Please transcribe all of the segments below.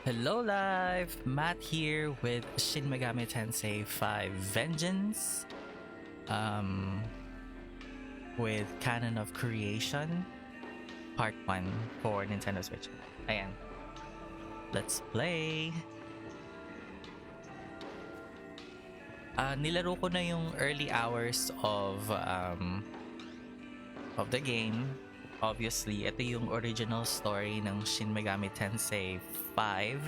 Hello Live! Matt here with SHIN MEGAMI TENSEI 5 Vengeance with Canon of Creation Part 1 for Nintendo Switch. Ayan. Let's play! Nilaro ko na yung early hours of the game. Obviously, ito yung original story ng SHIN MEGAMI TENSEI 5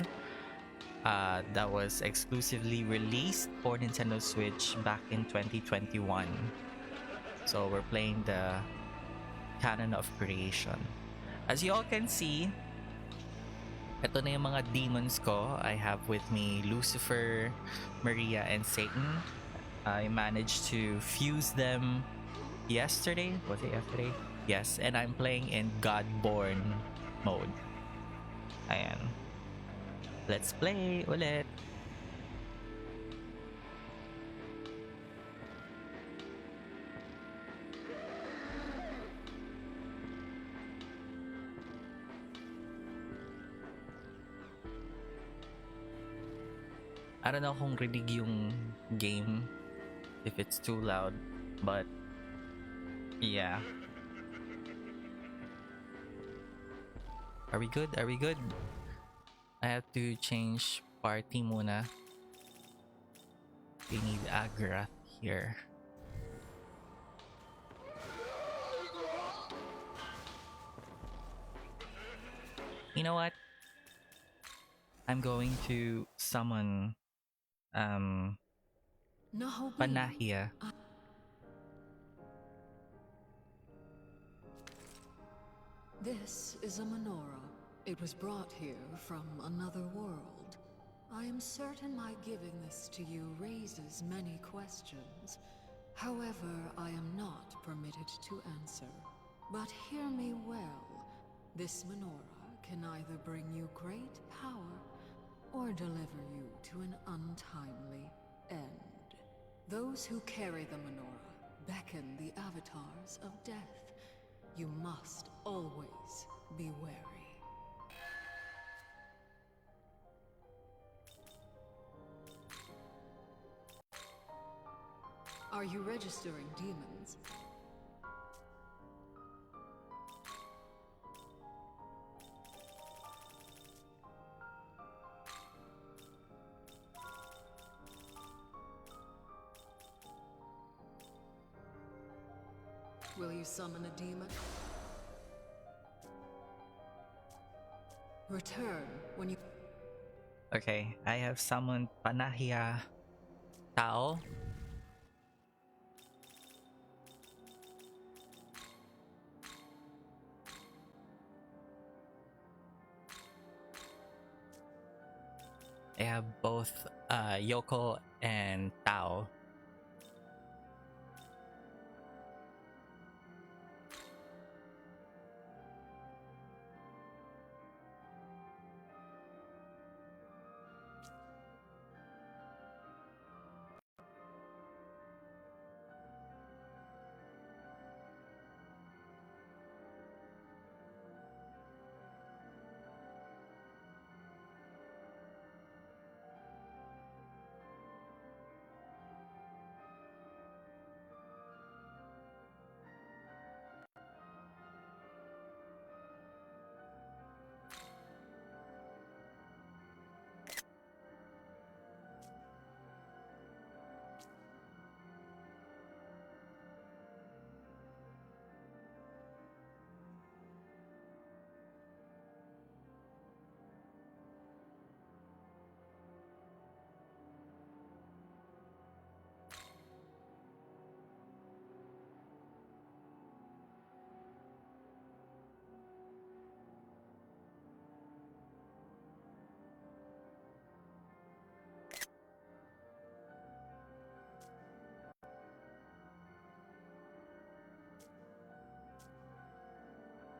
that was exclusively released for Nintendo Switch back in 2021. So we're playing the Canon of Creation. As you all can see, ito na yung mga demons ko. I have with me Lucifer, Maria, and Satan. I managed to fuse them yesterday. Was it yesterday? Yes, and I'm playing in Godborn mode. Ayan. Let's play ulit. I don't know kung rinig yung game if it's too loud, but yeah. Are we good? Are we good? I have to change party muna. We need Agrath here. You know what? I'm going to summon Panahia. This is a menorah. It was brought here from another world. I am certain my giving this to you raises many questions. However, I am not permitted to answer. But hear me well. This menorah can either bring you great power or deliver you to an untimely end. Those who carry the menorah beckon the avatars of death. You must always be wary. Are you registering demons? Will you summon a demon? Return when you... Okay, I have summoned Panahia Tao. I have both Yoko and Tao.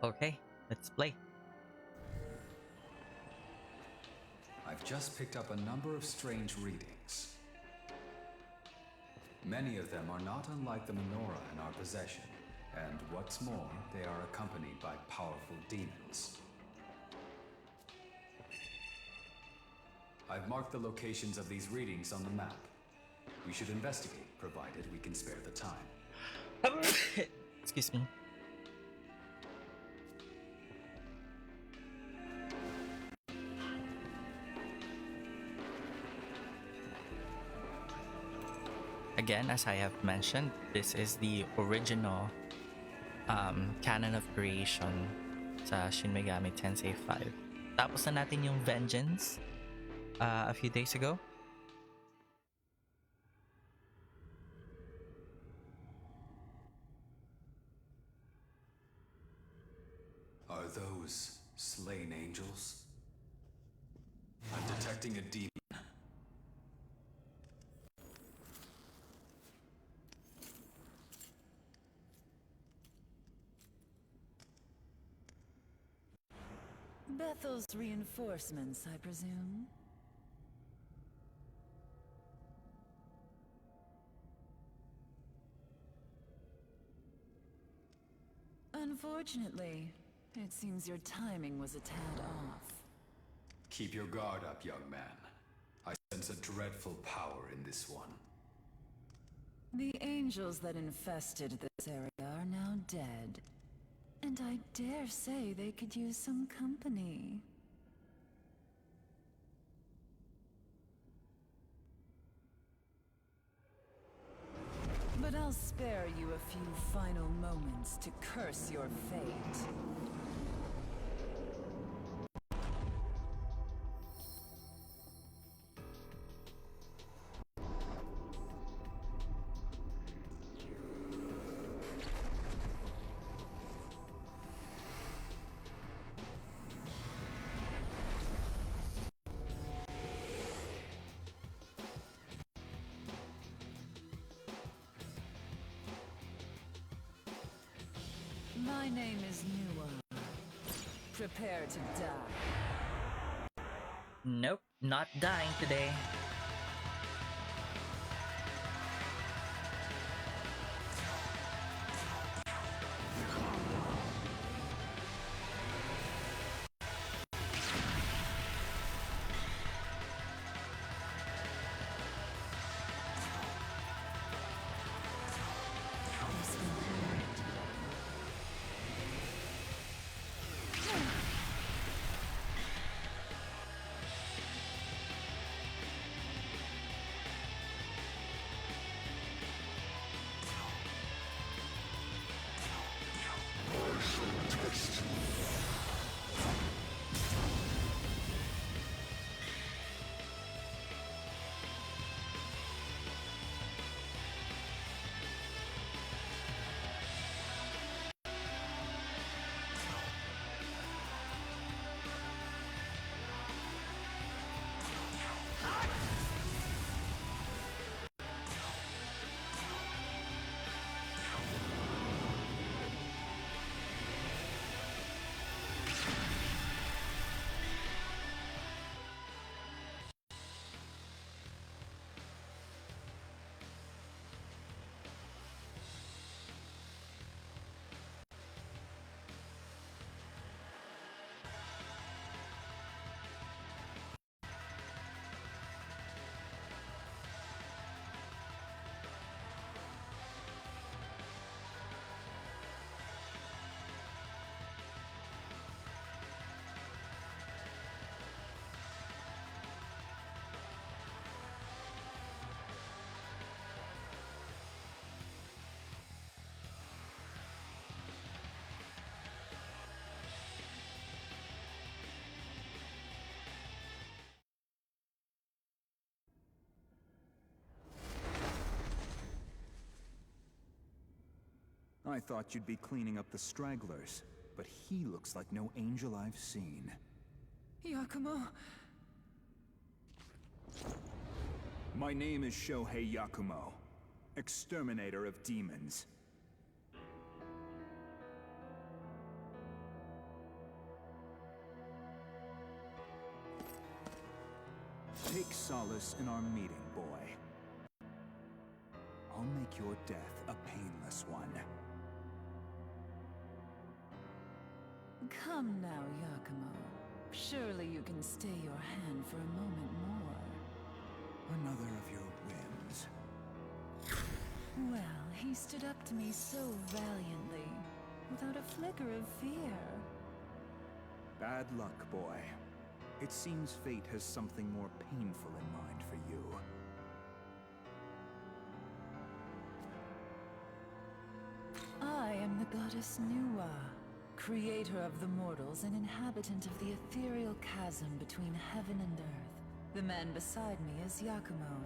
Okay, let's play. I've just picked up a number of strange readings. Many of them are not unlike the menorah in our possession, and what's more, they are accompanied by powerful demons. I've marked the locations of these readings on the map. We should investigate, provided we can spare the time. Excuse me. Again, as I have mentioned, this is the original canon of creation sa Shin Megami Tensei 5. Tapos na natin yung Vengeance a few days ago. Are those slain angels? I'm detecting a demon. Bethel's reinforcements, I presume? Unfortunately, it seems your timing was a tad off. Keep your guard up, young man. I sense a dreadful power in this one. The angels that infested this area are now dead. And I dare say they could use some company. But I'll spare you a few final moments to curse your fate. My name is Nua. Prepare to die. Nope, not dying today. I thought you'd be cleaning up the stragglers, but he looks like no angel I've seen. Yakumo. My name is Shohei Yakumo, exterminator of demons. Take solace in our meeting, boy. I'll make your death a painless one. Come now, Yakumo. Surely you can stay your hand for a moment more. Another of your whims. Well, he stood up to me so valiantly, without a flicker of fear. Bad luck, boy. It seems fate has something more painful in mind for you. I am the goddess Nuwa, creator of the mortals and inhabitant of the ethereal chasm between heaven and earth. The man beside me is Yakumo.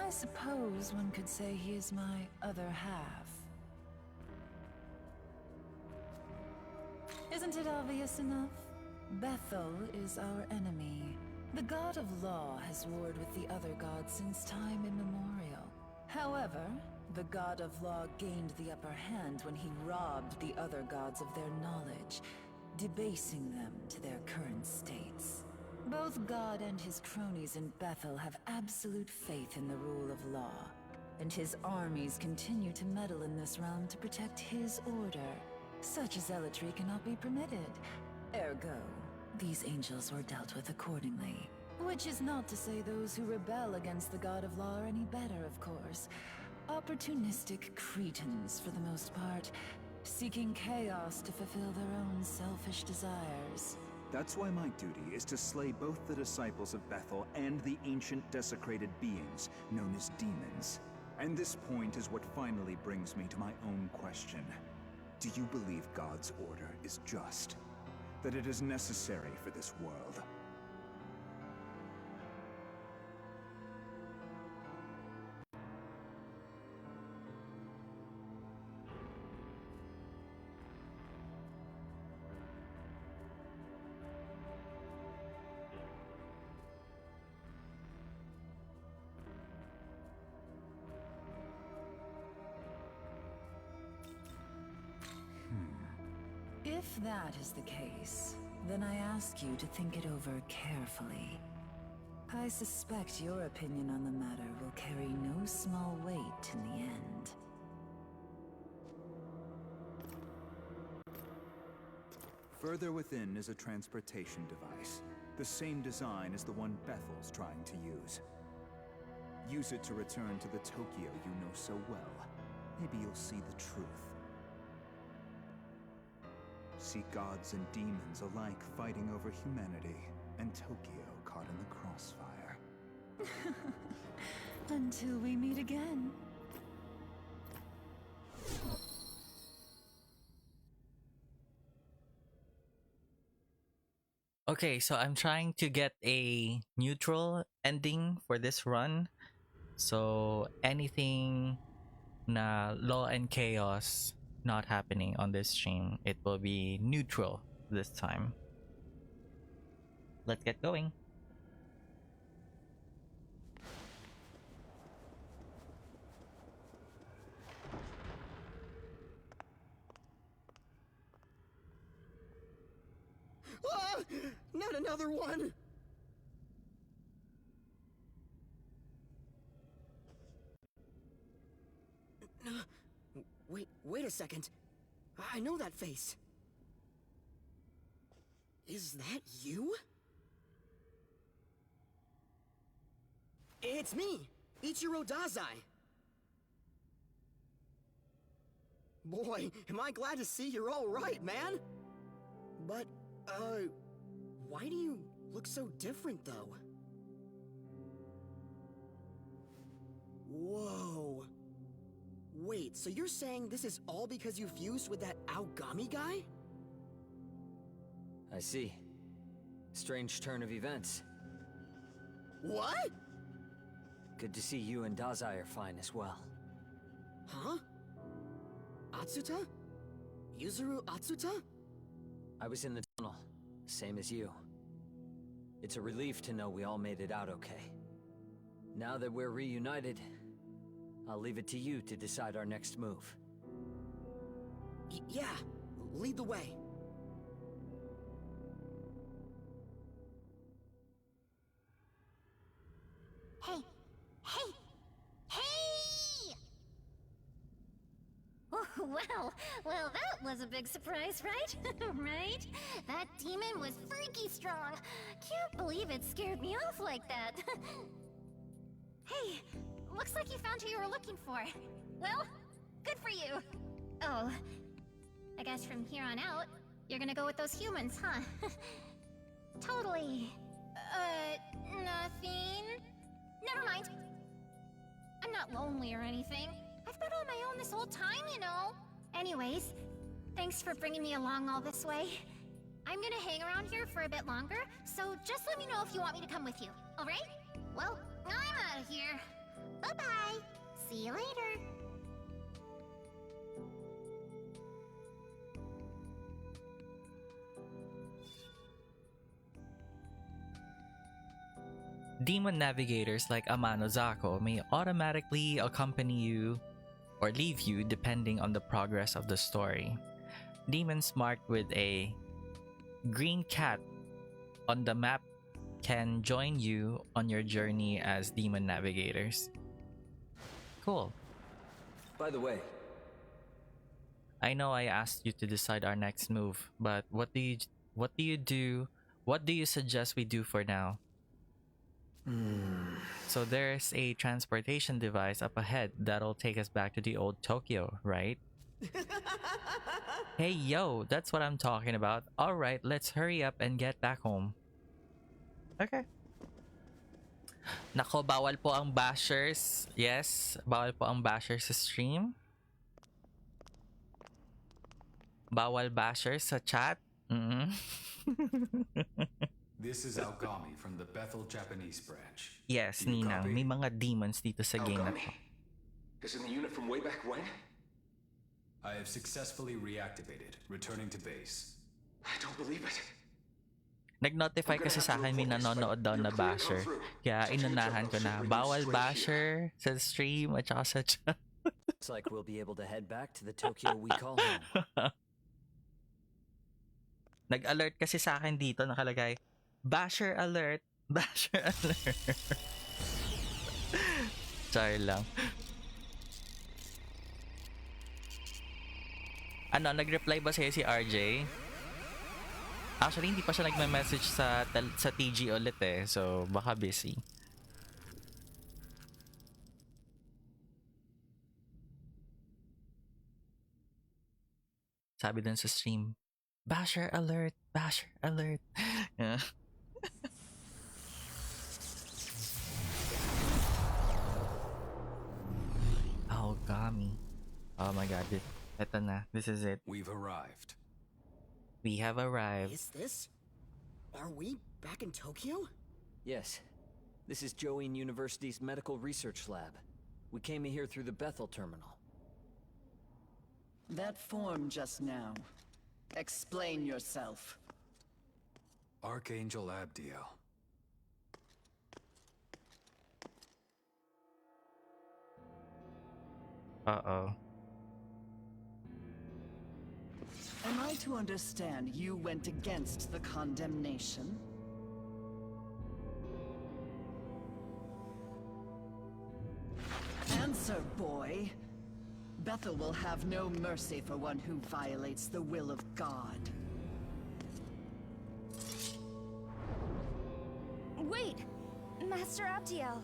I suppose one could say he is my other half. Isn't it obvious enough? Bethel is our enemy. The god of law has warred with the other gods since time immemorial. However, the god of law gained the upper hand when he robbed the other gods of their knowledge, debasing them to their current states. Both God and his cronies in Bethel have absolute faith in the rule of law, and his armies continue to meddle in this realm to protect his order. Such zealotry cannot be permitted. Ergo, these angels were dealt with accordingly. Which is not to say those who rebel against the god of law are any better, of course. Opportunistic cretins, for the most part, seeking chaos to fulfill their own selfish desires. That's why my duty is to slay both the disciples of Bethel and the ancient desecrated beings known as demons. And this point is what finally brings me to my own question. Do you believe God's order is just? That it is necessary for this world? If that is the case, then I ask you to think it over carefully. I suspect your opinion on the matter will carry no small weight in the end. Further within is a transportation device, the same design as the one Bethel's trying to use. Use it to return to the Tokyo you know so well. Maybe you'll see the truth. See gods and demons alike fighting over humanity, and Tokyo caught in the crossfire. Until we meet again. Okay, so I'm trying to get a neutral ending for this run. So anything na law and chaos not happening on this stream, it will be neutral this time. Let's get going. Ah! Not another one! Wait a second. I know that face. Is that you? It's me, Ichiro Dazai. Boy, am I glad to see you're all right, man. But, why do you look so different, though? Whoa. Wait, so you're saying this is all because you fused with that Aogami guy? I see. Strange turn of events. What? Good to see you and Dazai are fine as well. Huh? Atsuta? Yuzuru Atsuta? I was in the tunnel, same as you. It's a relief to know we all made it out okay. Now that we're reunited, I'll leave it to you to decide our next move. Yeah, lead the way. Hey! Hey! Hey! Oh, wow! Well, that was a big surprise, right? Right? That demon was freaky strong. Can't believe it scared me off like that. Hey, looks like you found who you were looking for. Well, good for you. Oh, I guess from here on out, you're gonna go with those humans, huh? Totally. Nothing. Never mind. I'm not lonely or anything. I've been on my own this whole time, you know. Anyways, thanks for bringing me along all this way. I'm gonna hang around here for a bit longer, so just let me know if you want me to come with you, alright? Well, I'm out of here. Bye-bye. See you later. Demon navigators like Amano Zako may automatically accompany you or leave you depending on the progress of the story. Demons marked with a green cat on the map can join you on your journey as demon navigators. Cool. By the way, I know I asked you to decide our next move, but what do you suggest we do for now? So there's a transportation device up ahead that'll take us back to the old Tokyo, right? Hey yo, that's what I'm talking about. Alright, let's hurry up and get back home. Okay. Nako, bawal po ang bashers. Yes, bawal po ang bashers sa stream. Bawal bashers sa chat. This is Algami from the Bethel Japanese branch. Yes, Do you Ninang. copy? May mga demons dito sa game na to. Isn't the unit from way back when? I have successfully reactivated, returning to base. I don't believe it. Nag-notify kasi sa akin may nanonood daw na basher. Kaya inunahan ko na, bawal basher sa stream at saka sa chat. looks like we'll be able to head back to the Tokyo we call home. Nag-alert kasi sa akin dito, nakalagay, basher alert, basher alert. Char lang. Ano, nag-reply ba sa'yo si RJ? Actually, hindi pa siya nagme-message sa TG ulit eh. So, baka busy. Sabi dun sa stream, basher alert, basher alert. Oh, Gami. Oh my god, eto na. This is it. We've arrived. We have arrived. Is this? Are we back in Tokyo? Yes. This is Join University's medical research lab. We came here through the Bethel terminal. That form just now. Explain yourself. Archangel Abdiel. Uh-oh. Am I to understand you went against the condemnation? Answer, boy. Bethel will have no mercy for one who violates the will of God. Wait! Master Abdiel!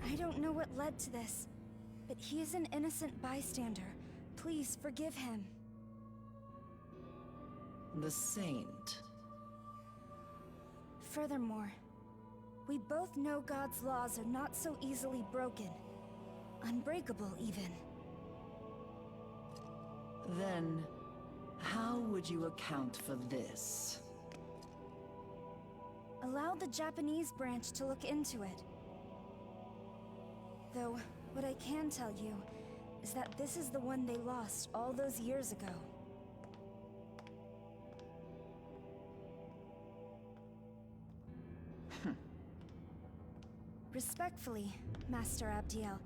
I don't know what led to this, but he is an innocent bystander. Please forgive him. The saint. Furthermore, we both know God's laws are not so easily broken. Unbreakable, even. Then, how would you account for this? Allow the Japanese branch to look into it. Though, what I can tell you is that this is the one they lost all those years ago. Respectfully, Master Abdiel,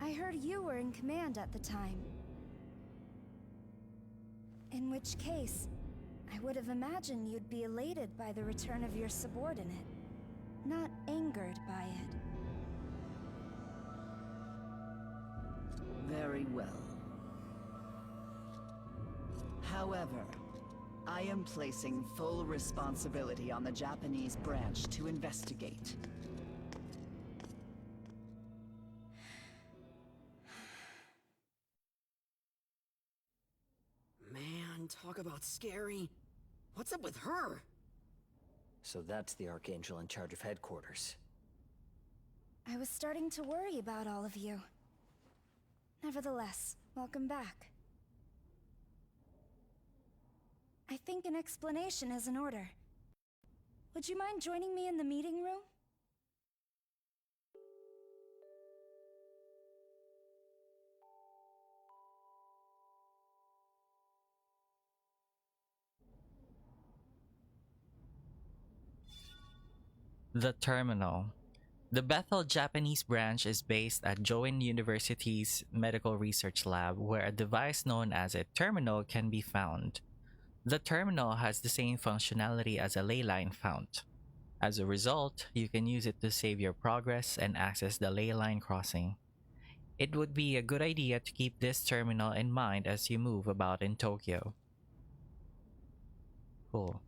I heard you were in command at the time. In which case, I would have imagined you'd be elated by the return of your subordinate, not angered by it. Very well. However, I am placing full responsibility on the Japanese branch to investigate. Man, talk about scary. What's up with her? So that's the Archangel in charge of headquarters. I was starting to worry about all of you. Nevertheless, welcome back. I think an explanation is in order. Would you mind joining me in the meeting room? The Terminal. The Bethel Japanese branch is based at Join University's Medical Research Lab, where a device known as a terminal can be found. The terminal has the same functionality as a ley line fount. As a result, you can use it to save your progress and access the ley line crossing. It would be a good idea to keep this terminal in mind as you move about in Tokyo. Cool.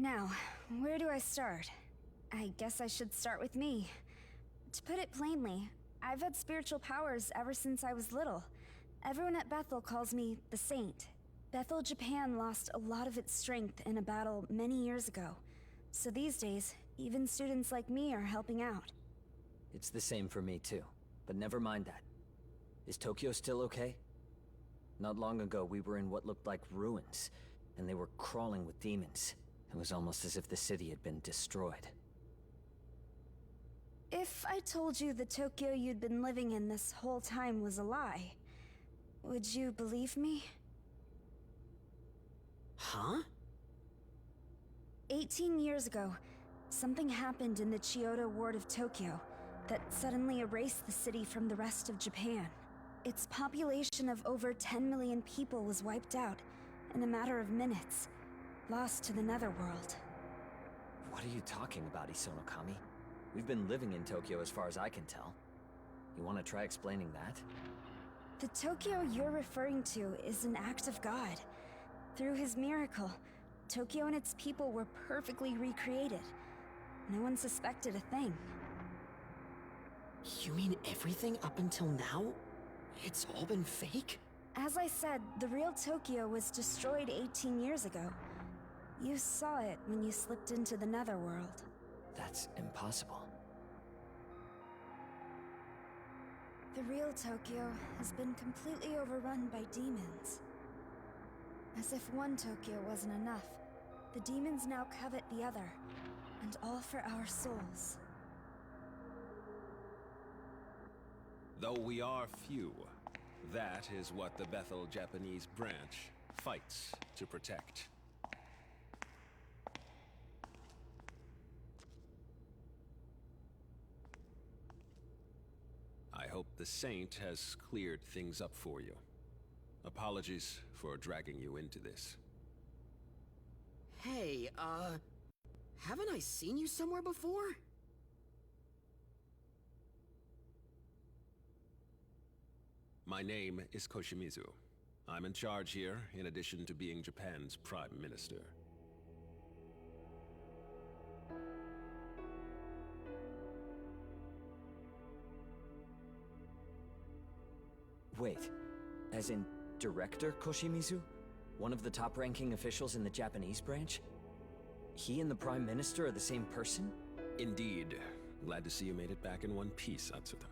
Now, where do I start? I guess I should start with me. To put it plainly, I've had spiritual powers ever since I was little. Everyone at Bethel calls me the Saint. Bethel, Japan lost a lot of its strength in a battle many years ago. So these days, even students like me are helping out. It's the same for me too, but never mind that. Is Tokyo still okay? Not long ago, we were in what looked like ruins, and they were crawling with demons. It was almost as if the city had been destroyed. If I told you the Tokyo you'd been living in this whole time was a lie, would you believe me? Huh? 18 years ago, something happened in the Chiyoda ward of Tokyo that suddenly erased the city from the rest of Japan. Its population of over 10 million people was wiped out in a matter of minutes, lost to the netherworld. What are you talking about, Isonokami? We've been living in Tokyo as far as I can tell. You want to try explaining that? The Tokyo you're referring to is an act of God. Through his miracle, Tokyo and its people were perfectly recreated. No one suspected a thing. You mean everything up until now? It's all been fake? As I said, the real Tokyo was destroyed 18 years ago. You saw it when you slipped into the netherworld. That's impossible. The real Tokyo has been completely overrun by demons. As if one Tokyo wasn't enough, the demons now covet the other, and all for our souls. Though we are few, that is what the Bethel Japanese branch fights to protect. I hope the Saint has cleared things up for you. Apologies for dragging you into this. Hey, haven't I seen you somewhere before? My name is Koshimizu. I'm in charge here, in addition to being Japan's Prime Minister. Wait, as in Director Koshimizu? One of the top-ranking officials in the Japanese branch? He and the Prime Minister are the same person? Indeed. Glad to see you made it back in one piece, Atsuta.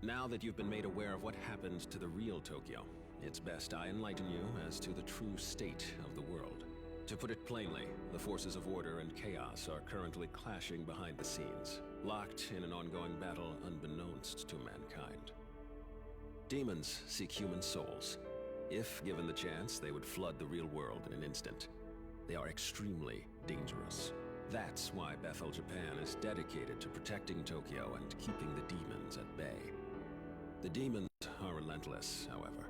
Now that you've been made aware of what happened to the real Tokyo, it's best I enlighten you as to the true state of the world. To put it plainly, the forces of order and chaos are currently clashing behind the scenes, locked in an ongoing battle unbeknownst to mankind. Demons seek human souls, If given the chance, they would flood the real world in an instant. They are extremely dangerous. That's why Bethel, Japan is dedicated to protecting Tokyo and keeping the demons at bay. The demons are relentless, however,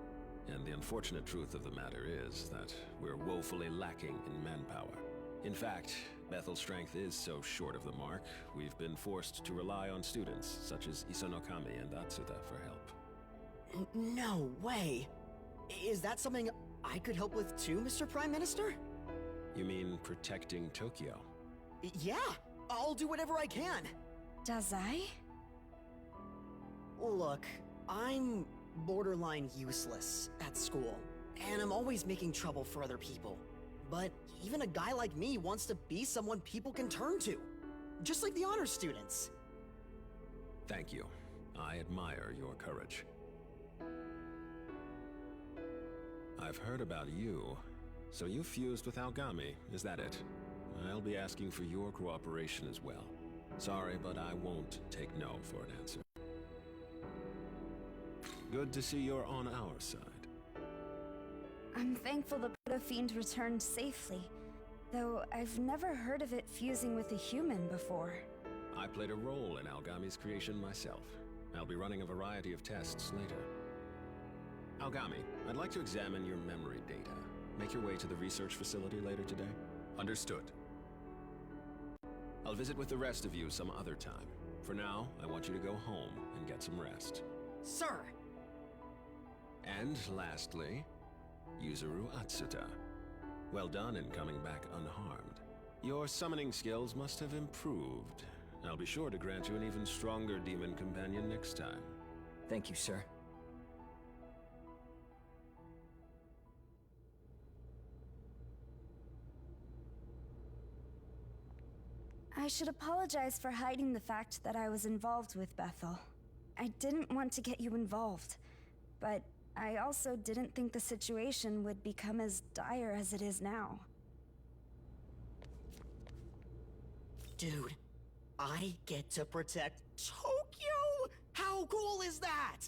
and the unfortunate truth of the matter is that we're woefully lacking in manpower. In fact, Bethel's strength is so short of the mark, we've been forced to rely on students such as Isanokami and Atsuta for help. No way! Is that something I could help with too, Mr. Prime Minister? You mean protecting Tokyo? Yeah! I'll do whatever I can! Dazai? Look, I'm borderline useless at school, and I'm always making trouble for other people. But even a guy like me wants to be someone people can turn to. Just like the honors students. Thank you. I admire your courage. I've heard about you. So you fused with Aogami, is that it? I'll be asking for your cooperation as well. Sorry, but I won't take no for an answer. Good to see you're on our side. I'm thankful the Buddha Fiend returned safely, though I've never heard of it fusing with a human before. I played a role in Aogami's creation myself. I'll be running a variety of tests later. Aogami, I'd like to examine your memory data. Make your way to the research facility later today. Understood. I'll visit with the rest of you some other time. For now, I want you to go home and get some rest. Sir! And lastly, Yuzuru Atsuta. Well done in coming back unharmed. Your summoning skills must have improved. I'll be sure to grant you an even stronger demon companion next time. Thank you, sir. I should apologize for hiding the fact that I was involved with Bethel. I didn't want to get you involved, but I also didn't think the situation would become as dire as it is now. Dude, I get to protect Tokyo? How cool is that?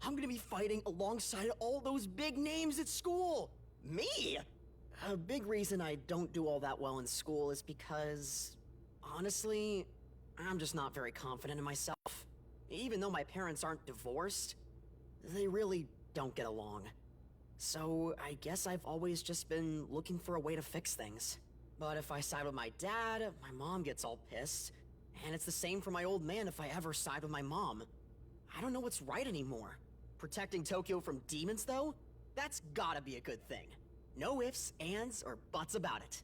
I'm gonna be fighting alongside all those big names at school! Me? A big reason I don't do all that well in school is because, honestly, I'm just not very confident in myself. Even though my parents aren't divorced, they really don't get along. So I guess I've always just been looking for a way to fix things. But if I side with my dad, my mom gets all pissed. And it's the same for my old man if I ever side with my mom. I don't know what's right anymore. Protecting Tokyo from demons, though? That's gotta be a good thing. No ifs, ands, or buts about it.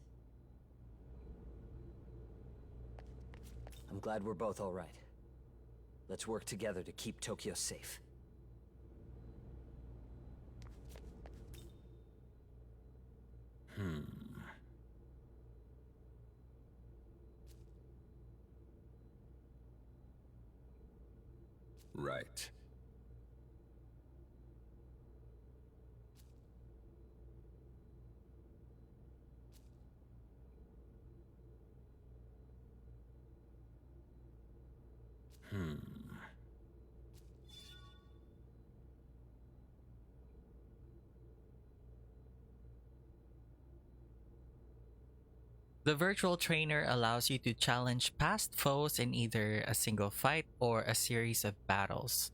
I'm glad we're both all right. Let's work together to keep Tokyo safe. Right. The virtual trainer allows you to challenge past foes in either a single fight or a series of battles.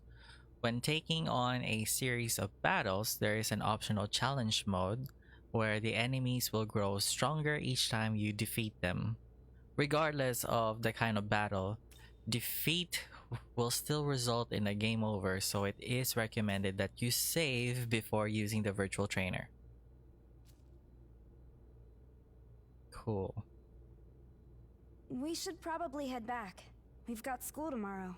When taking on a series of battles, there is an optional challenge mode where the enemies will grow stronger each time you defeat them. Regardless of the kind of battle, defeat will still result in a game over, so it is recommended that you save before using the virtual trainer. Cool. We should probably head back. We've got school tomorrow.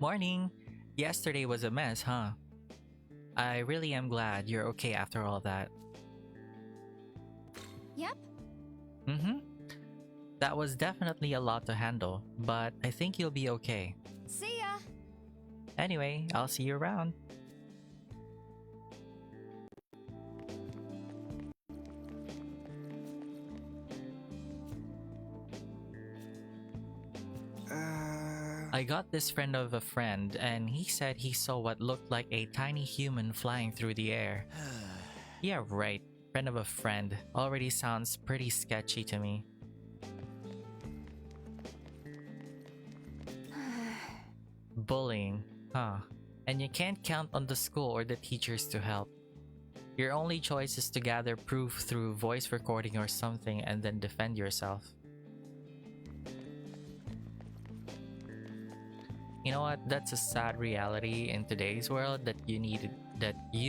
Morning! Yesterday was a mess, huh? I really am glad you're okay after all that. Yep. Mm-hmm. That was definitely a lot to handle, but I think you'll be okay. See ya! Anyway, I'll see you around. I got this friend of a friend, and he said he saw what looked like a tiny human flying through the air. Yeah, right. Friend of a friend. Already sounds pretty sketchy to me. Bullying, huh? And you can't count on the school or the teachers to help. Your only choice is to gather proof through voice recording or something and then defend yourself. You know what? That's a sad reality in today's world, that you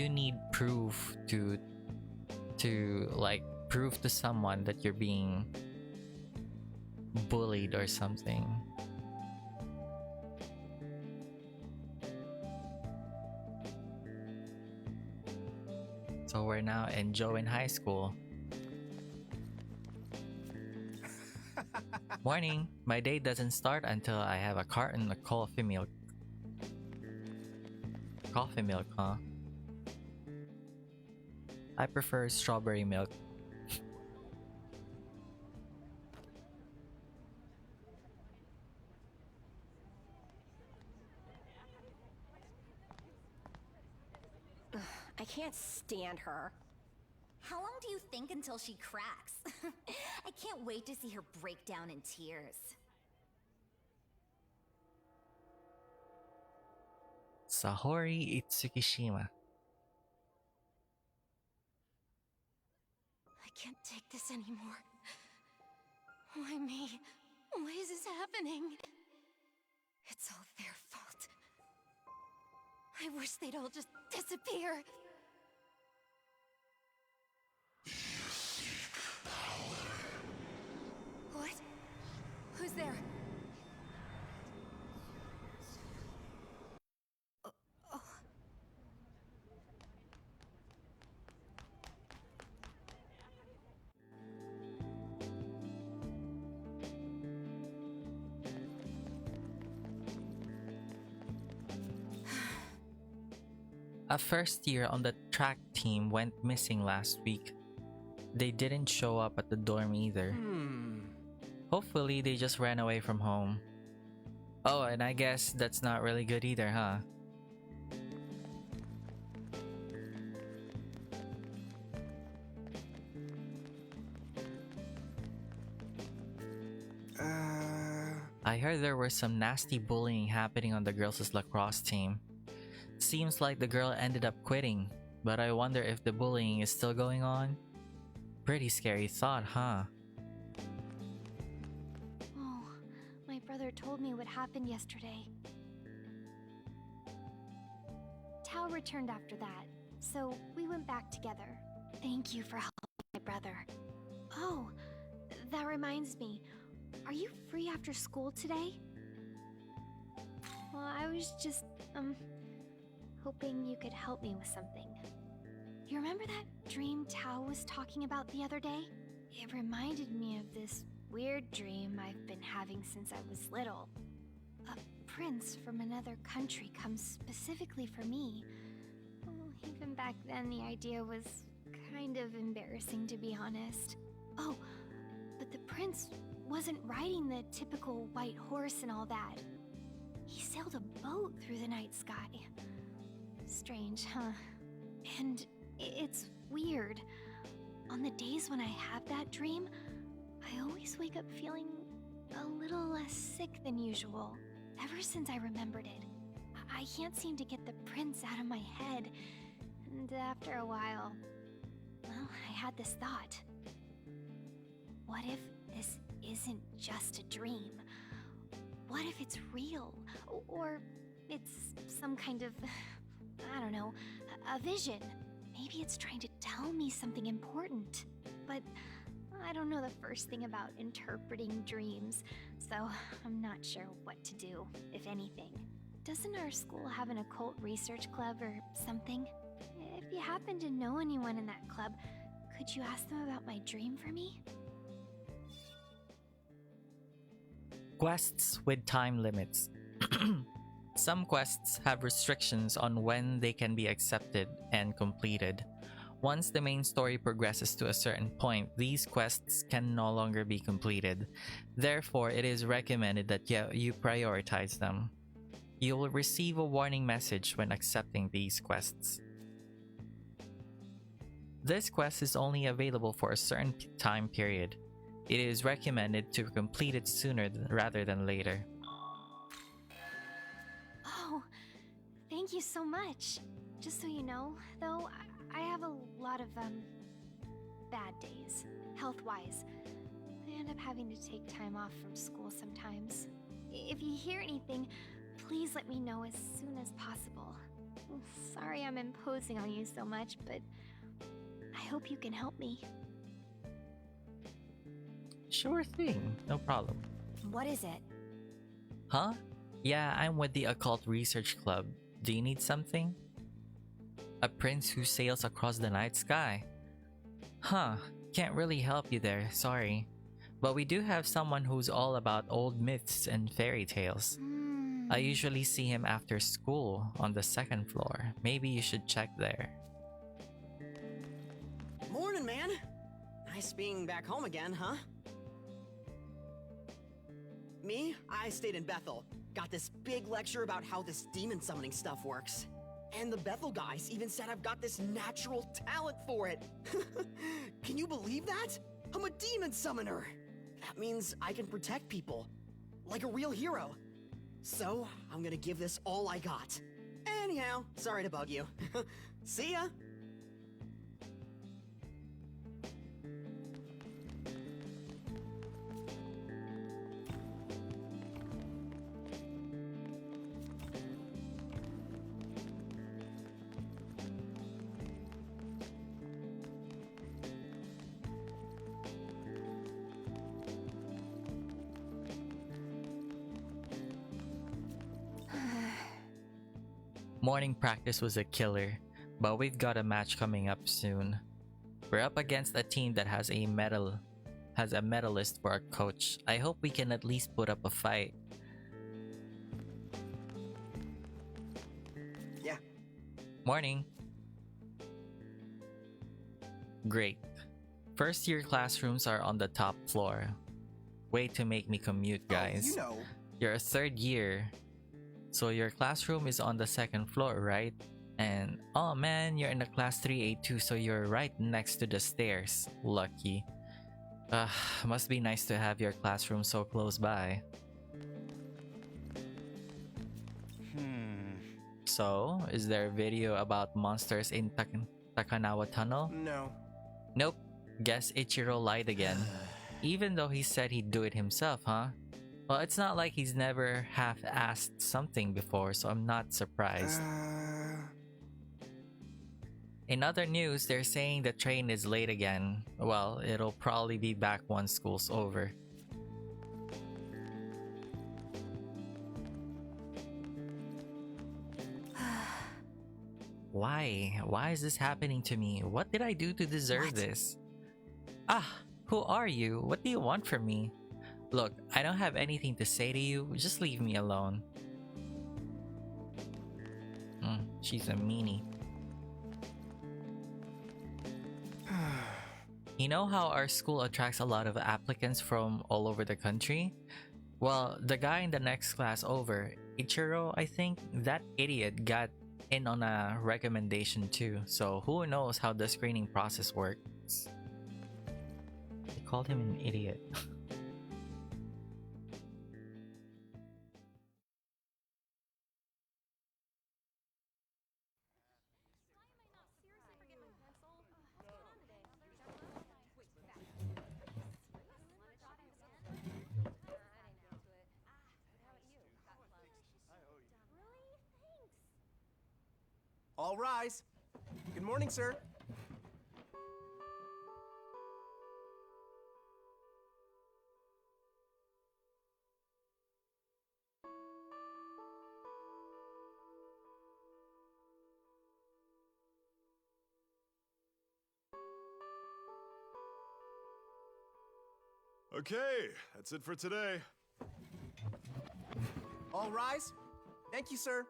need proof to like prove to someone that you're being bullied or something. So we're now in Joe in high school. Morning. My day doesn't start until I have a carton of coffee milk. Coffee milk, huh? I prefer strawberry milk. I can't stand her. How long do you think until she cracks? I can't wait to see her break down in tears. Sahori Itsukishima. I can't take this anymore. Why me? Why is this happening? It's all their fault. I wish they'd all just disappear. What? Who's there? Oh. A first year on the track team went missing last week. They didn't show up at the dorm either. Hopefully they just ran away from home. Oh, and I guess that's not really good either, huh? I heard there was some nasty bullying happening on the girls' lacrosse team. Seems like the girl ended up quitting, but I wonder if the bullying is still going on? Pretty scary thought, huh? Oh, my brother told me what happened yesterday. Tao returned after that, so we went back together. Thank you for helping my brother. Oh, that reminds me. Are you free after school today? Well, I was just, hoping you could help me with something. You remember that dream Tao was talking about the other day? It reminded me of this weird dream I've been having since I was little. A prince from another country comes specifically for me. Oh, even back then, the idea was kind of embarrassing, to be honest. Oh, but the prince wasn't riding the typical white horse and all that. He sailed a boat through the night sky. Strange, huh? And it's weird. On the days when I have that dream, I always wake up feeling a little less sick than usual. Ever since I remembered it, I can't seem to get the prince out of my head. And after a while, well, I had this thought. What if this isn't just a dream? What if it's real? Or it's some kind of, I don't know, a vision? Maybe it's trying to tell me something important. But I don't know the first thing about interpreting dreams, so I'm not sure what to do, if anything. doesn't our school have an occult research club or something? If you happen to know anyone in that club, could you ask them about my dream for me? Quests with time limits. Some quests have restrictions on when they can be accepted and completed. Once the main story progresses to a certain point, these quests can no longer be completed. Therefore, it is recommended that you prioritize them. You will receive a warning message when accepting these quests. This quest is only available for a certain time period. It is recommended to complete it sooner rather than later. Oh, thank you so much. Just so you know, though, I have a lot of, bad days, health-wise. I end up having to take time off from school sometimes. If you hear anything, please let me know as soon as possible. Sorry I'm imposing on you so much, but I hope you can help me. Sure thing, no problem. What is it? Huh? Yeah, I'm with the Occult Research Club. Do you need something? A prince who sails across the night sky. Huh, can't really help you there, sorry. But we do have someone who's all about old myths and fairy tales. I usually see him after school on the second floor. Maybe you should check there. Morning, man. Nice being back home again, huh? Me? I stayed in Bethel. Got this big lecture about how this demon summoning stuff works. And the Bethel guys even said I've got this natural talent for it. Can you believe that? I'm a demon summoner. That means I can protect people. Like a real hero. So, I'm gonna give this all I got. Anyhow, sorry to bug you. See ya! Morning practice was a killer, but we've got a match coming up soon. We're up against a team that has a medalist for a coach. I hope we can at least put up a fight. Yeah. Morning. Great. First year classrooms are on the top floor. Way to make me commute, guys. Oh, you know. You're a third year. So your classroom is on the second floor, right? And oh man, you're in the class 3A2, so you're right next to the stairs. Lucky. Must be nice to have your classroom so close by. So, is there a video about monsters in Takanawa Tunnel? No. Nope. Guess Ichiro lied again. Even though he said he'd do it himself, huh? Well, it's not like he's never half-asked something before, so I'm not surprised. In other news, they're saying the train is late again. Well, it'll probably be back once school's over. Why? Why is this happening to me? What did I do to deserve this? Ah, who are you? What do you want from me? Look, I don't have anything to say to you. Just leave me alone. She's a meanie. You know how our school attracts a lot of applicants from all over the country? Well, the guy in the next class over, Ichiro, I think, that idiot got in on a recommendation too. So who knows how the screening process works? They called him an idiot. All rise. Good morning, sir. Okay, that's it for today. All rise. Thank you, sir.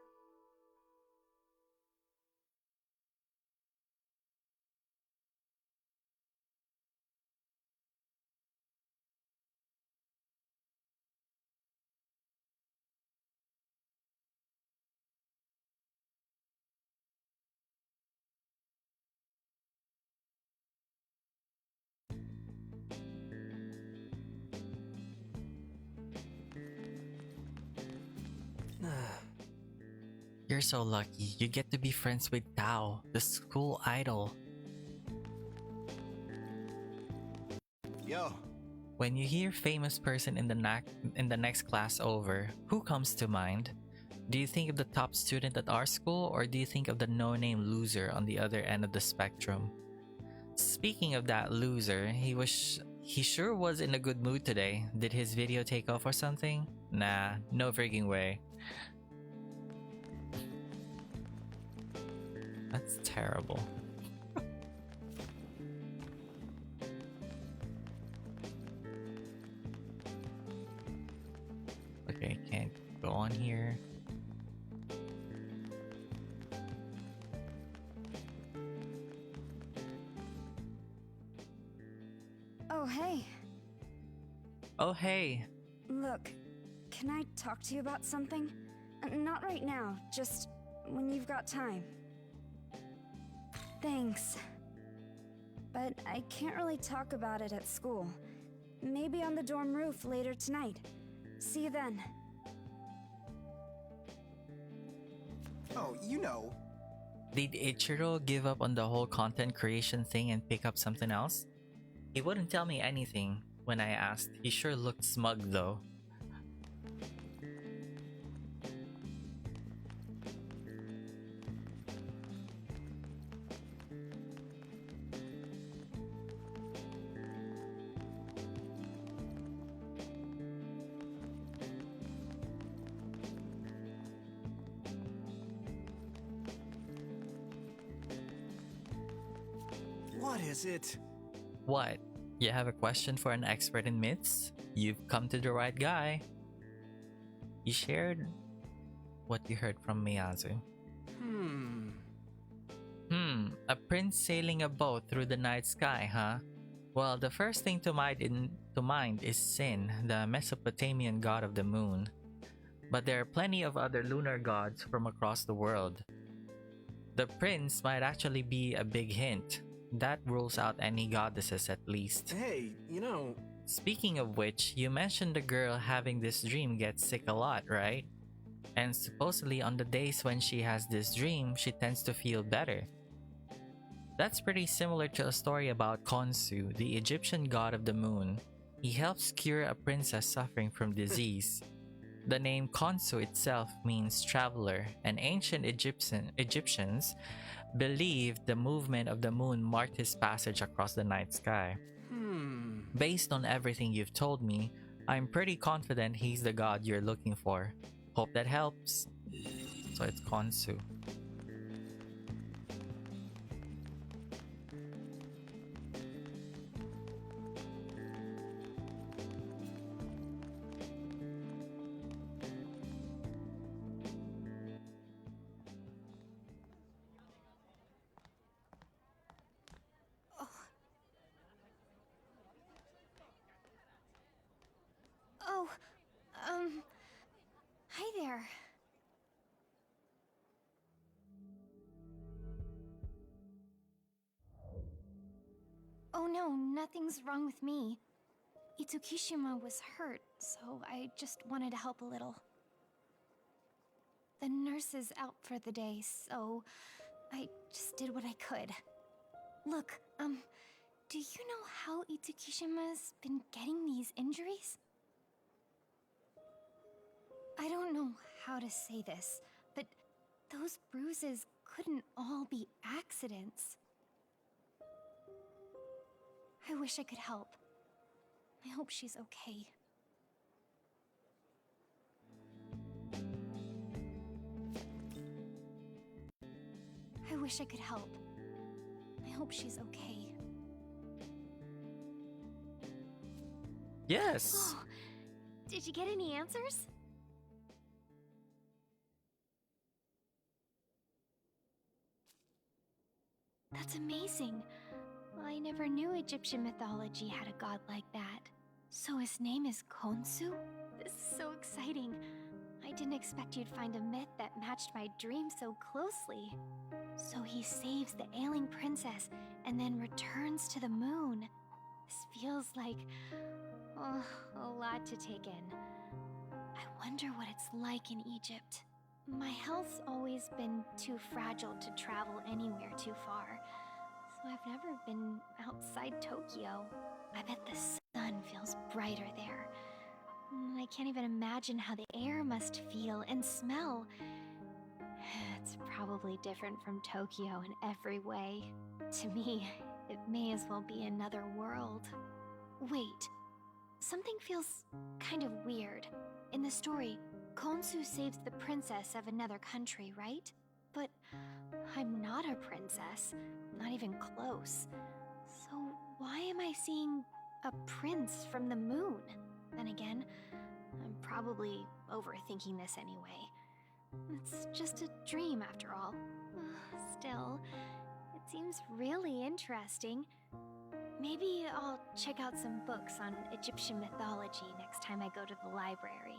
You're so lucky. You get to be friends with Tao, the school idol. Yo. When you hear famous person in the next class over, who comes to mind? Do you think of the top student at our school, or do you think of the no-name loser on the other end of the spectrum? Speaking of that loser, he sure was in a good mood today. Did his video take off or something? Nah, no freaking way. That's terrible. Okay, can't go on here. Oh, hey. Oh, hey. Look, can I talk to you about something? Not right now, just when you've got time. Thanks. But I can't really talk about it at school. Maybe on the dorm roof later tonight. See you then. Oh, you know. Did Ichiro give up on the whole content creation thing and pick up something else? He wouldn't tell me anything when I asked. He sure looked smug though. What is it? What? You have a question for an expert in myths? You've come to the right guy. You shared what you heard from Miyazu. A prince sailing a boat through the night sky, huh? Well, the first thing to mind is Sin, the Mesopotamian god of the moon. But there are plenty of other lunar gods from across the world. The prince might actually be a big hint. That rules out any goddesses at least. Hey, you know... Speaking of which, you mentioned the girl having this dream gets sick a lot, right? And supposedly on the days when she has this dream, she tends to feel better. That's pretty similar to a story about Khonsu, the Egyptian god of the moon. He helps cure a princess suffering from disease. The name Khonsu itself means traveler, and ancient Egyptians believed the movement of the moon marked his passage across the night sky. Based on everything you've told me, I'm pretty confident he's the god you're looking for. Hope that helps. So it's Khonsu. Hi there. Oh no, nothing's wrong with me. Itsukishima was hurt, so I just wanted to help a little. The nurse is out for the day, so I just did what I could. Look, do you know how Itsukishima's been getting these injuries? I don't know how to say this, but those bruises couldn't all be accidents. I wish I could help. I hope she's okay. I wish I could help. I hope she's okay. Yes. Did you get any answers? That's amazing. I never knew Egyptian mythology had a god like that. So his name is Khonsu? This is so exciting. I didn't expect you'd find a myth that matched my dream so closely. So he saves the ailing princess and then returns to the moon. This feels like a lot to take in. I wonder what it's like in Egypt. My health's always been too fragile to travel anywhere too far, so I've never been outside Tokyo. I bet the sun feels brighter there. I can't even imagine how the air must feel and smell. It's probably different from Tokyo in every way. To me, it may as well be another world. Wait, something feels kind of weird. In the story, Khonsu saves the princess of another country, right? But I'm not a princess, not even close. So why am I seeing a prince from the moon? Then again, I'm probably overthinking this anyway. It's just a dream after all. Still, it seems really interesting. Maybe I'll check out some books on Egyptian mythology next time I go to the library.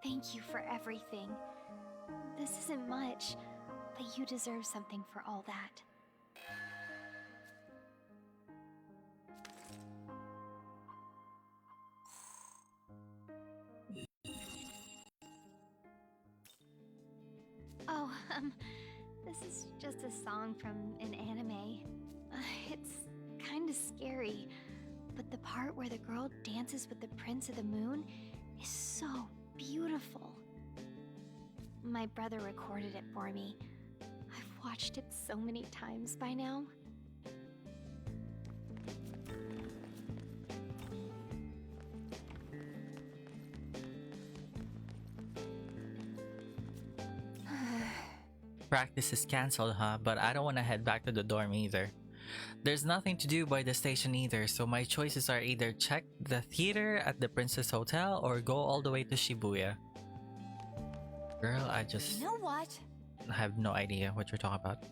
Thank you for everything. This isn't much, but you deserve something for all that. Oh, this is just a song from an anime. It's kinda scary, but the part where the girl dances with the Prince of the Moon is so beautiful. My brother recorded it for me. I've watched it so many times by now. Practice is cancelled, huh? But I don't want to head back to the dorm either. There's nothing to do by the station either, so my choices are either check the theater at the Princess Hotel or go all the way to Shibuya. Girl, I just... You know what? have no idea what you're talking about.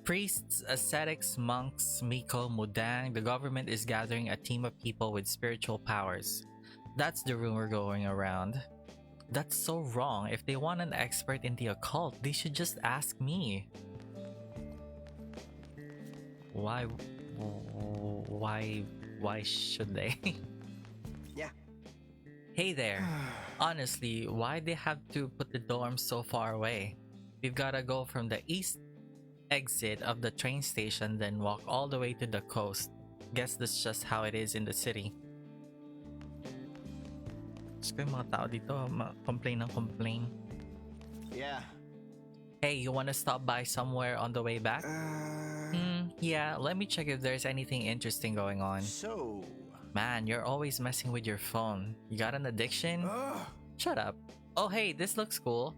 Priests, ascetics, monks, Miko, Mudang, the government is gathering a team of people with spiritual powers. That's the rumor going around. That's so wrong. If they want an expert in the occult, they should just ask me. Why should they? Yeah. Hey there. Honestly, why'd they have to put the dorm so far away? We've gotta go from the east exit of the train station, then walk all the way to the coast. Guess that's just how it is in the city. Gusto ko yung mga tao dito, complain ng complain. Yeah. Hey, you wanna stop by somewhere on the way back? Yeah, let me check if there's anything interesting going on. So... Man, you're always messing with your phone. You got an addiction? Shut up. Oh hey, this looks cool.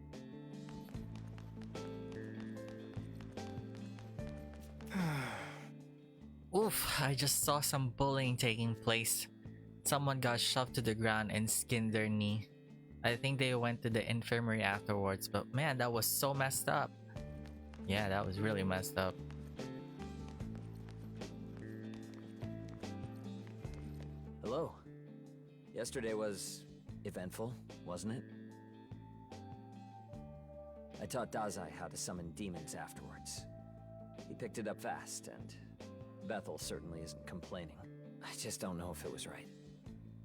Oof, I just saw some bullying taking place. Someone got shoved to the ground and skinned their knee. I think they went to the infirmary afterwards, but man, that was so messed up. Yeah, that was really messed up. Hello. Yesterday was eventful, wasn't it? I taught Dazai how to summon demons afterwards. He picked it up fast, and Bethel certainly isn't complaining. I just don't know if it was right.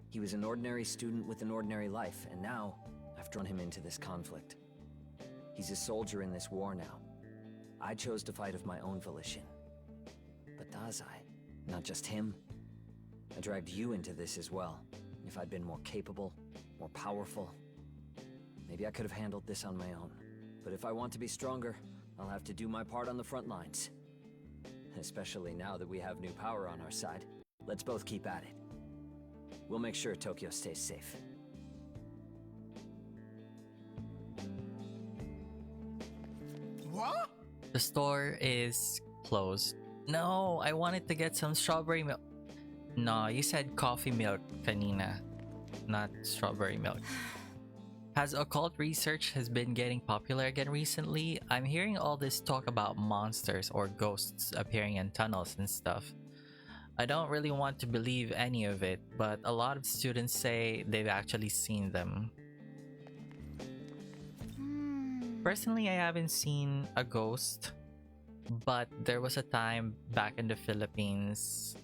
He was an ordinary student with an ordinary life, and now I've drawn him into this conflict. He's a soldier in this war now. I chose to fight of my own volition. But Dazai, not just him. I dragged you into this as well. If I'd been more capable, more powerful, maybe I could have handled this on my own. But if I want to be stronger, I'll have to do my part on the front lines. Especially now that we have new power on our side. Let's both keep at it. We'll make sure Tokyo stays safe. What? The store is closed. No, I wanted to get some strawberry milk. No, you said coffee milk kanina. not strawberry milk. Has occult research has been getting popular again recently? I'm hearing all this talk about monsters or ghosts appearing in tunnels and stuff. I don't really want to believe any of it, but a lot of students say they've actually seen them. Personally, I haven't seen a ghost, but there was a time back in the Philippines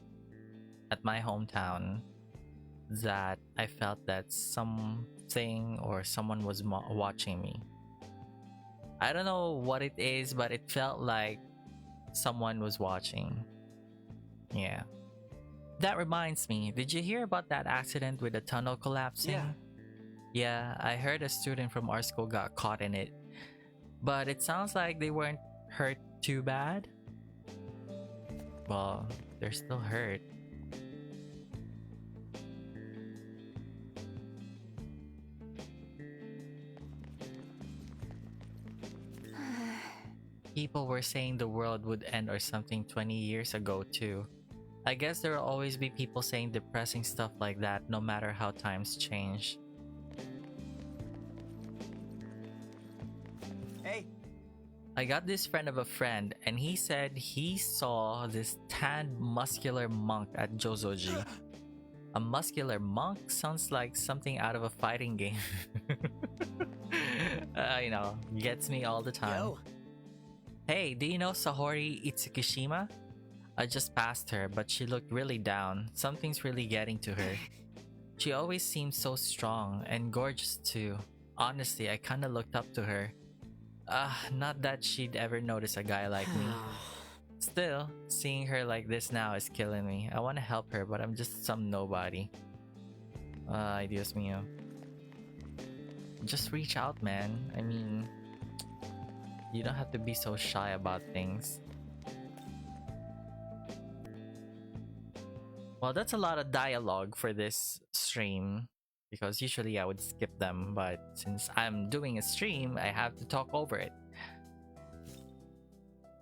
at my hometown that I felt that something or someone was watching me. I don't know what it is, but it felt like someone was watching. Yeah. That reminds me, did you hear about that accident with the tunnel collapsing? Yeah, I heard a student from our school got caught in it. But it sounds like they weren't hurt too bad. Well, they're still hurt. People were saying the world would end or something 20 years ago too. I guess there will always be people saying depressing stuff like that no matter how times change. Hey. I got this friend of a friend and he said he saw this tanned muscular monk at Jozoji. A muscular monk sounds like something out of a fighting game. You know, gets me all the time. Yo. Hey, do you know Sahori Itsukishima? I just passed her, but she looked really down. Something's really getting to her. She always seemed so strong and gorgeous too. Honestly, I kinda looked up to her. Not that she'd ever notice a guy like me. Still, seeing her like this now is killing me. I wanna help her, but I'm just some nobody. Ay, Dios mío. Just reach out, man. I mean, you don't have to be so shy about things. Well, that's a lot of dialogue for this stream, because usually I would skip them, but since I'm doing a stream, I have to talk over it.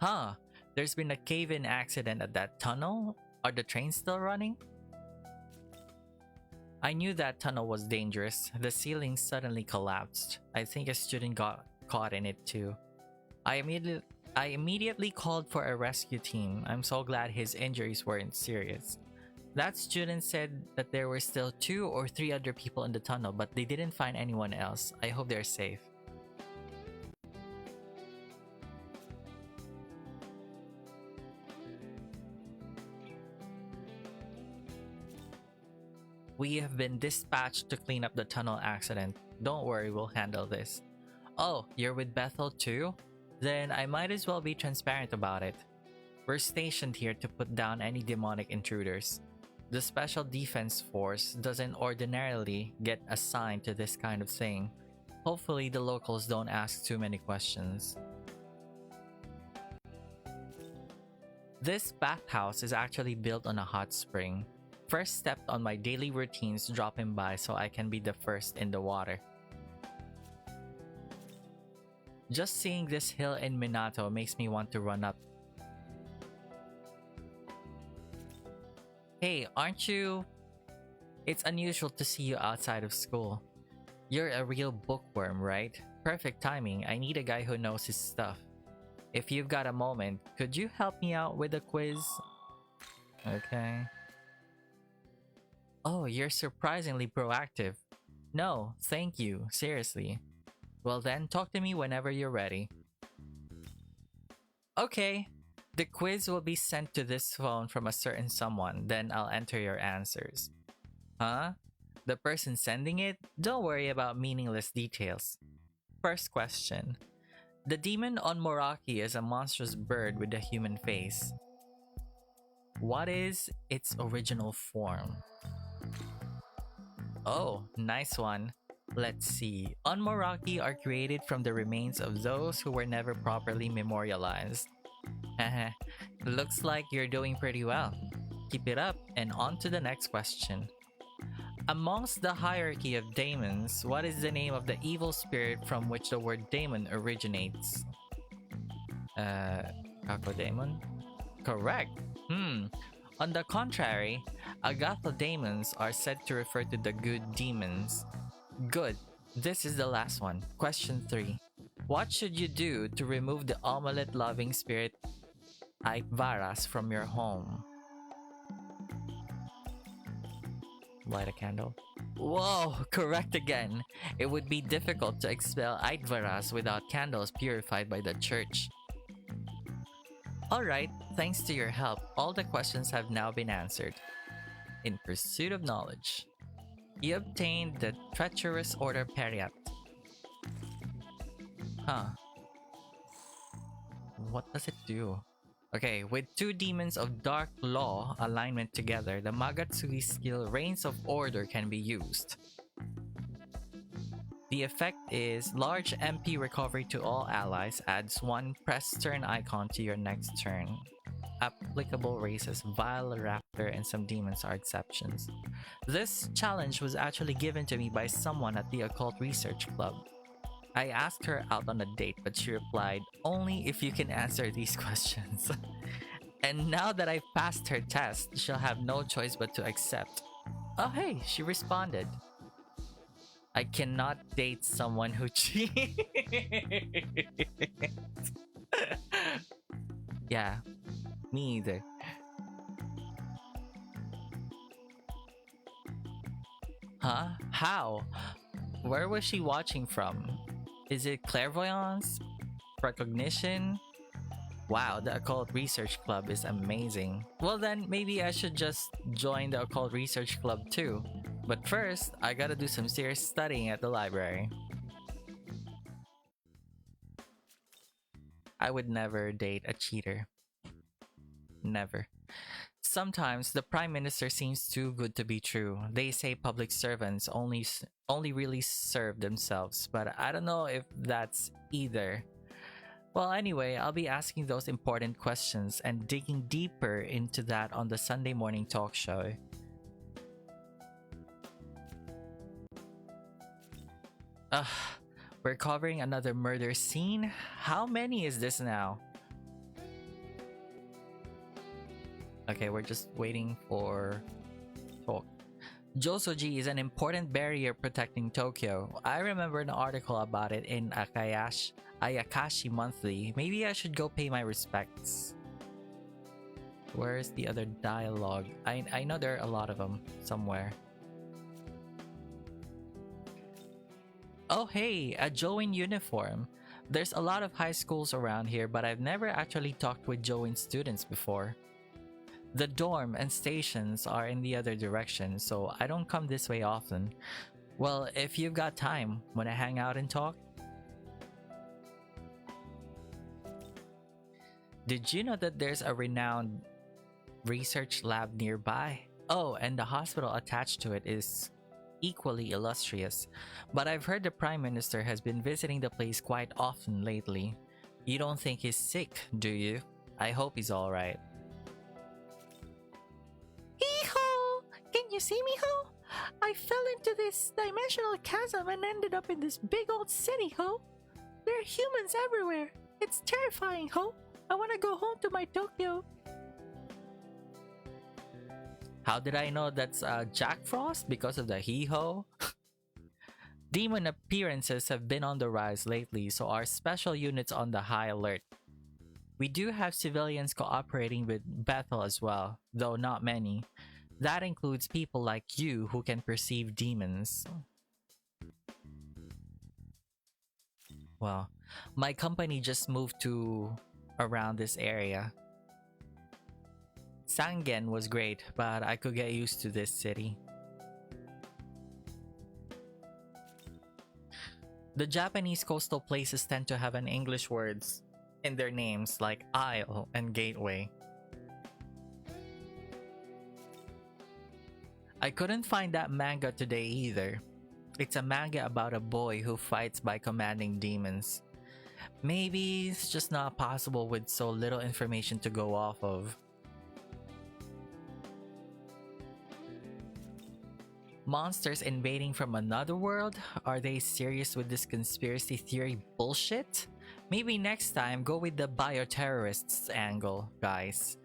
Huh, there's been a cave-in accident at that tunnel? Are the trains still running? I knew that tunnel was dangerous. The ceiling suddenly collapsed. I think a student got caught in it too. I immediately called for a rescue team. I'm so glad his injuries weren't serious. That student said that there were still 2 or 3 other people in the tunnel, but they didn't find anyone else. I hope they're safe. We have been dispatched to clean up the tunnel accident. Don't worry, we'll handle this. Oh, you're with Bethel too? Then I might as well be transparent about it. We're stationed here to put down any demonic intruders. The Special Defense Force doesn't ordinarily get assigned to this kind of thing. Hopefully the locals don't ask too many questions. This bathhouse is actually built on a hot spring. First step on my daily routines dropping by so I can be the first in the water. Just seeing this hill in Minato makes me want to run up. Hey, aren't you? It's unusual to see you outside of school. You're a real bookworm, right? Perfect timing. I need a guy who knows his stuff. If you've got a moment, could you help me out with a quiz? Okay. Oh, you're surprisingly proactive. No, thank you. Seriously. Well then, talk to me whenever you're ready. Okay. The quiz will be sent to this phone from a certain someone, then I'll enter your answers. Huh? The person sending it? Don't worry about meaningless details. First question. The demon on Moraki is a monstrous bird with a human face. What is its original form? Oh, nice one. Let's see. Unmoraki are created from the remains of those who were never properly memorialized. Looks like you're doing pretty well. Keep it up, and on to the next question. Amongst the hierarchy of daemons, what is the name of the evil spirit from which the word daemon originates? Kakodemon? Correct. On the contrary, Agatha demons are said to refer to the good demons. Good. This is the last one. Question 3. What should you do to remove the omelette-loving spirit Aitvaras from your home? Light a candle. Whoa, correct again. It would be difficult to expel Aitvaras without candles purified by the church. Alright, thanks to your help, all the questions have now been answered. In pursuit of knowledge, you obtained the treacherous order Periat. Huh. What does it do? Okay, with 2 demons of dark law alignment together, the Magatsugi skill Reigns of Order can be used. The effect is large MP recovery to all allies, adds 1 press turn icon to your next turn. Applicable races, Vile Raptor and some demons are exceptions. This challenge was actually given to me by someone at the Occult Research Club. I asked her out on a date, but she replied, only if you can answer these questions. And now that I've passed her test, she'll have no choice but to accept. Oh hey, she responded. I cannot date someone who cheats. Yeah, me either. Huh? How? Where was she watching from? Is it clairvoyance? Precognition? Wow, the Occult Research Club is amazing. Well then, maybe I should just join the Occult Research Club too. But first, I gotta do some serious studying at the library. I would never date a cheater. Never. Sometimes the Prime Minister seems too good to be true. They say public servants only really serve themselves, but I don't know if that's either. Well, anyway, I'll be asking those important questions and digging deeper into that on the Sunday morning talk show. We're covering another murder scene? How many is this now? Okay, we're just waiting for talk. Josoji is an important barrier protecting Tokyo. I remember an article about it in Ayakashi Monthly. Maybe I should go pay my respects. Where's the other dialogue? I know there are a lot of them somewhere. Oh hey, a Join uniform. There's a lot of high schools around here, but I've never actually talked with Join students before. The dorm and stations are in the other direction, so I don't come this way often. Well, if you've got time, wanna hang out and talk? Did you know that there's a renowned research lab nearby? Oh, and the hospital attached to it is equally illustrious. But I've heard the Prime Minister has been visiting the place quite often lately. You don't think he's sick, do you? I hope he's alright. Hee-ho! Can you see me, ho? I fell into this dimensional chasm and ended up in this big old city, ho. There are humans everywhere. It's terrifying, ho. I want to go home to my Tokyo. How did I know that's Jack Frost? Because of the hee-ho? Demon appearances have been on the rise lately, so our special unit's on the high alert. We do have civilians cooperating with Bethel as well, though not many. That includes people like you who can perceive demons. Well, my company just moved to around this area. Sangen was great, but I could get used to this city. The Japanese coastal places tend to have an English words in their names like Isle and Gateway. I couldn't find that manga today either. It's a manga about a boy who fights by commanding demons. Maybe it's just not possible with so little information to go off of. Monsters invading from another world? Are they serious with this conspiracy theory bullshit? Maybe next time go with the bioterrorists angle, guys.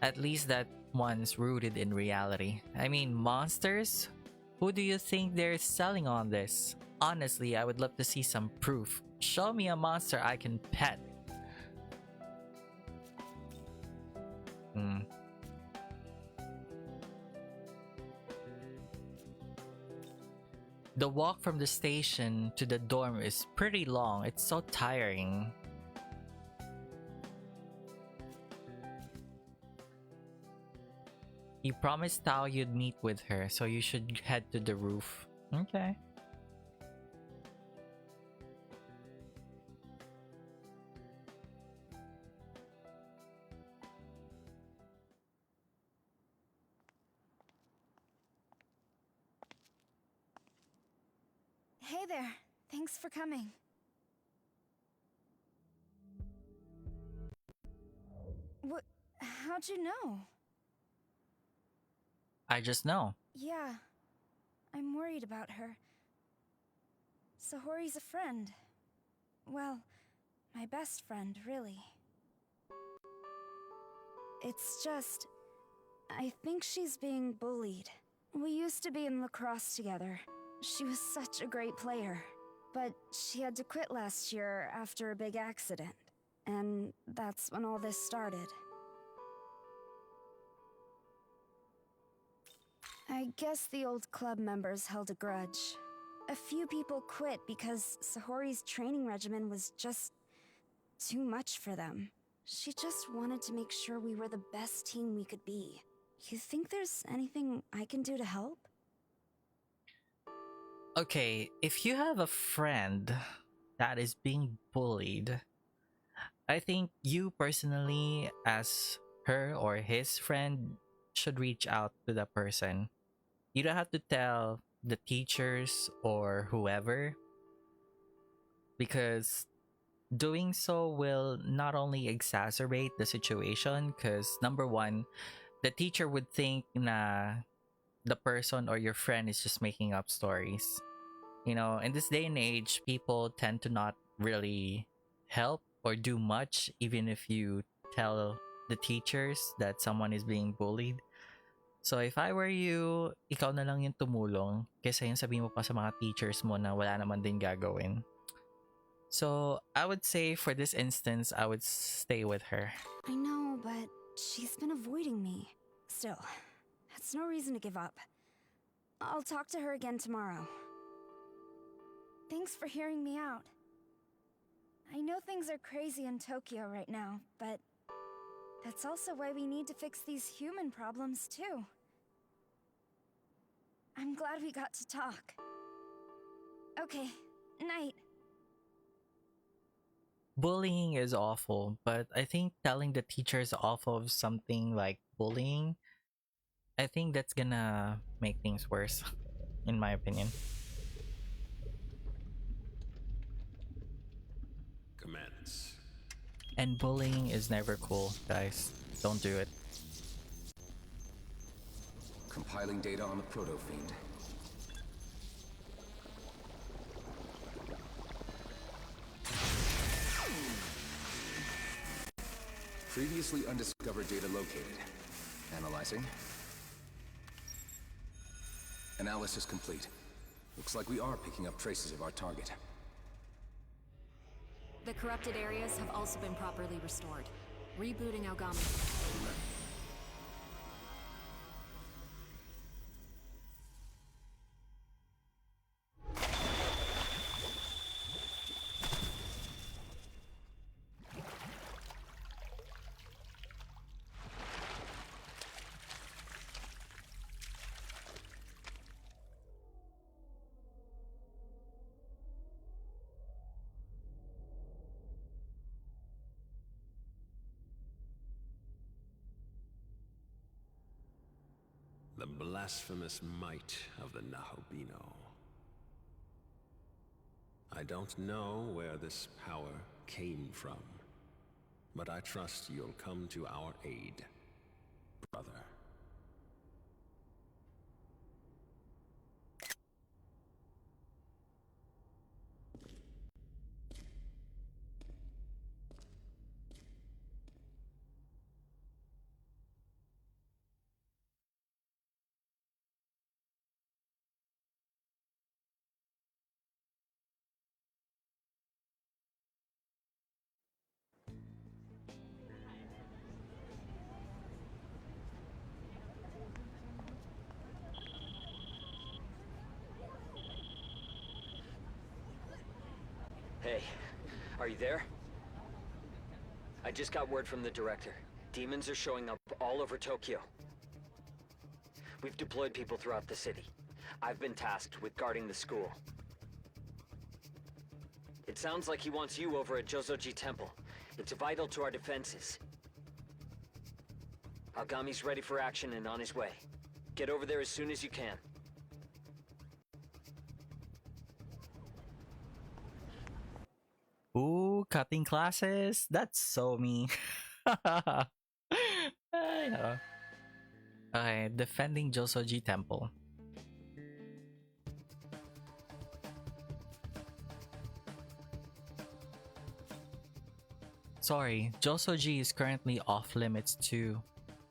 At least that ones rooted in reality. I mean, monsters? Who do you think they're selling on this? Honestly, I would love to see some proof. Show me a monster I can pet. The walk from the station to the dorm is pretty long. It's so tiring. You promised Tao you'd meet with her, so you should head to the roof. Okay. Hey there. Thanks for coming. What? How'd you know? I just know. Yeah. I'm worried about her. Sahori's a friend. Well, my best friend, really. It's just... I think she's being bullied. We used to be in lacrosse together. She was such a great player. But she had to quit last year after a big accident. And that's when all this started. I guess the old club members held a grudge. A few people quit because Sahori's training regimen was just too much for them. She just wanted to make sure we were the best team we could be. You think there's anything I can do to help? Okay, if you have a friend that is being bullied, I think you personally, as her or his friend, should reach out to the person. You don't have to tell the teachers or whoever, because doing so will not only exacerbate the situation, because number one, the teacher would think na the person or your friend is just making up stories. You know, in this day and age, people tend to not really help or do much, even if you tell the teachers that someone is being bullied. So if I were you, ikaw na lang yung tumulong kaysa yung sabihin mo pa sa mga teachers mo na wala naman din gagawin. So I would say for this instance, I would stay with her. I know, but she's been avoiding me. Still, that's no reason to give up. I'll talk to her again tomorrow. Thanks for hearing me out. I know things are crazy in Tokyo right now, but that's also why we need to fix these human problems too. I'm glad we got to talk. Okay, night. Bullying is awful, but I think telling the teachers off of something like bullying, I think that's gonna make things worse, in my opinion. Commence. And bullying is never cool, guys. Don't do it. Compiling data on the proto-fiend. Previously undiscovered data located. Analyzing. Analysis complete. Looks like we are picking up traces of our target. The corrupted areas have also been properly restored. Rebooting Aogami. The blasphemous might of the Nahobino. I don't know where this power came from, but I trust you'll come to our aid, brother. Hey, are you there? I just got word from the director. Demons are showing up all over Tokyo. We've deployed people throughout the city. I've been tasked with guarding the school. It sounds like he wants you over at Jozoji Temple. It's vital to our defenses. Agami's ready for action and on his way. Get over there as soon as you can. Ooh, cutting classes? That's so me. I know. Okay, defending Josoji Temple. Sorry, Josoji is currently off limits too.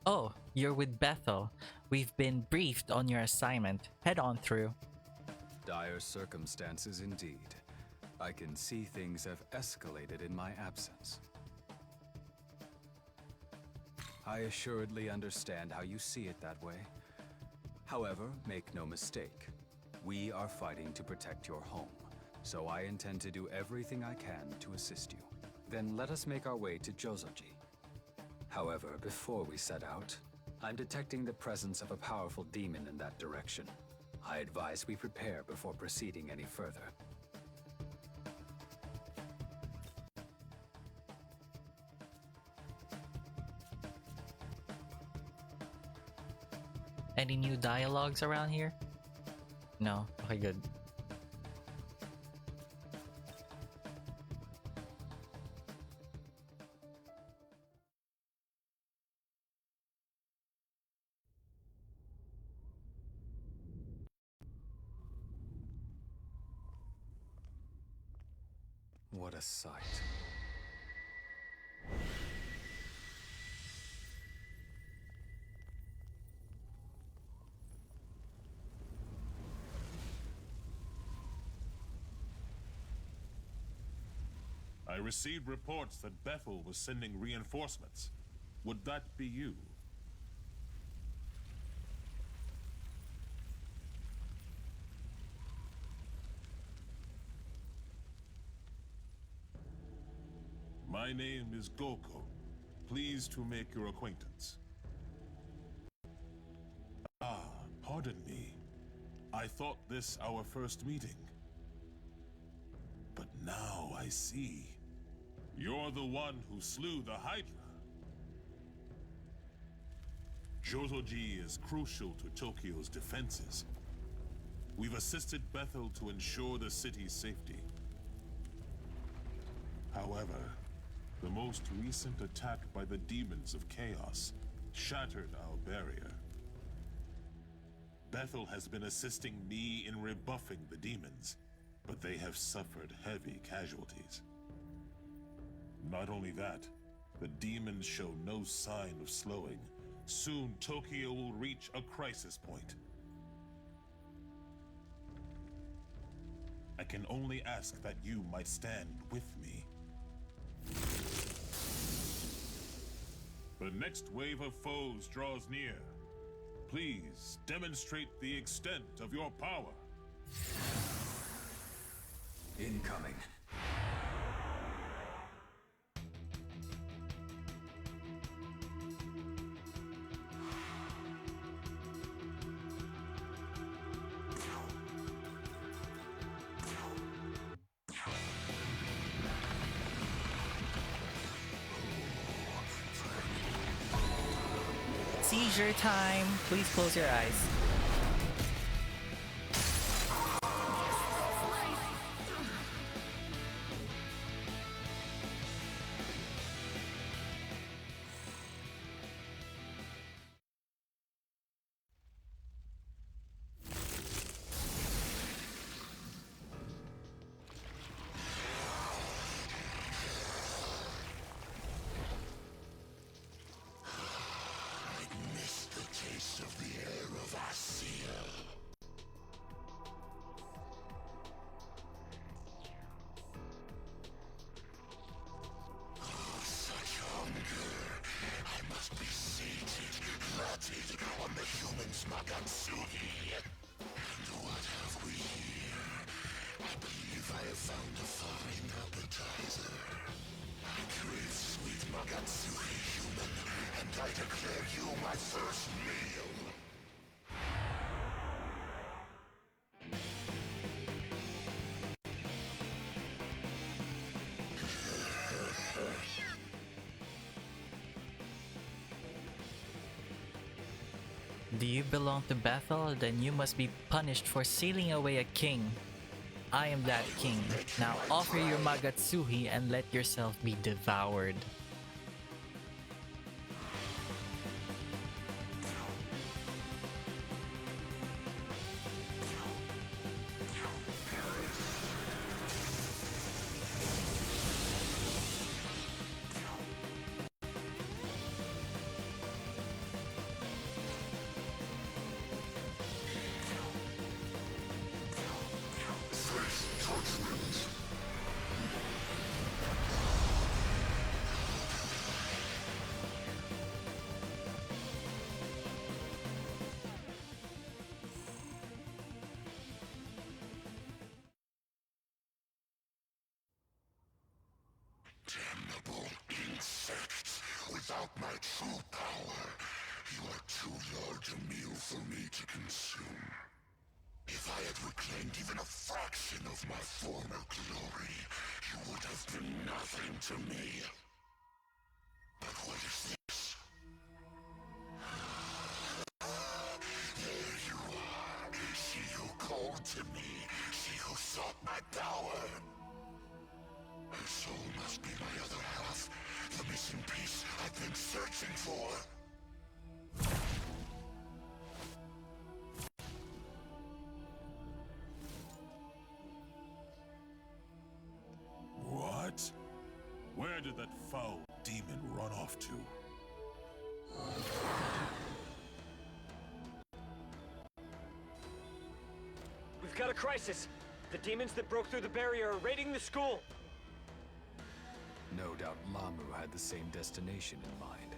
Oh, you're with Bethel. We've been briefed on your assignment. Head on through. Dire circumstances indeed. I can see things have escalated in my absence. I assuredly understand how you see it that way. However, make no mistake. We are fighting to protect your home, so I intend to do everything I can to assist you. Then let us make our way to Jozoji. However, before we set out, I'm detecting the presence of a powerful demon in that direction. I advise we prepare before proceeding any further. Any new dialogues around here? No? Okay, good. What a sight. I received reports that Bethel was sending reinforcements. Would that be you? My name is Goko. Pleased to make your acquaintance. Ah, pardon me. I thought this our first meeting. But now I see. You're the one who slew the Hydra. Jozoji is crucial to Tokyo's defenses. We've assisted Bethel to ensure the city's safety. However, the most recent attack by the demons of chaos shattered our barrier. Bethel has been assisting me in rebuffing the demons, but they have suffered heavy casualties. Not only that, the demons show no sign of slowing. Soon, Tokyo will reach a crisis point. I can only ask that you might stand with me. The next wave of foes draws near. Please demonstrate the extent of your power. Incoming. Seizure time! Please close your eyes. And what have we here? I believe believe I have found a fine appetizer. I crave sweet Magatsuhi human, and I declare you my first meal. Do you belong to Bethel? Then you must be punished for sealing away a king. I am that king. Now offer your Magatsuhi and let yourself be devoured. Damnable insects! Without my true power, you are too large a meal for me to consume. If I had reclaimed even a fraction of my former glory, you would have been nothing to me. But what is this? There you are. She who called to me. She who sought my power. Her soul must be my other half. The missing piece I've been searching for. What? Where did that foul demon run off to? We've got a crisis. The demons that broke through the barrier are raiding the school. No doubt Lamu had the same destination in mind.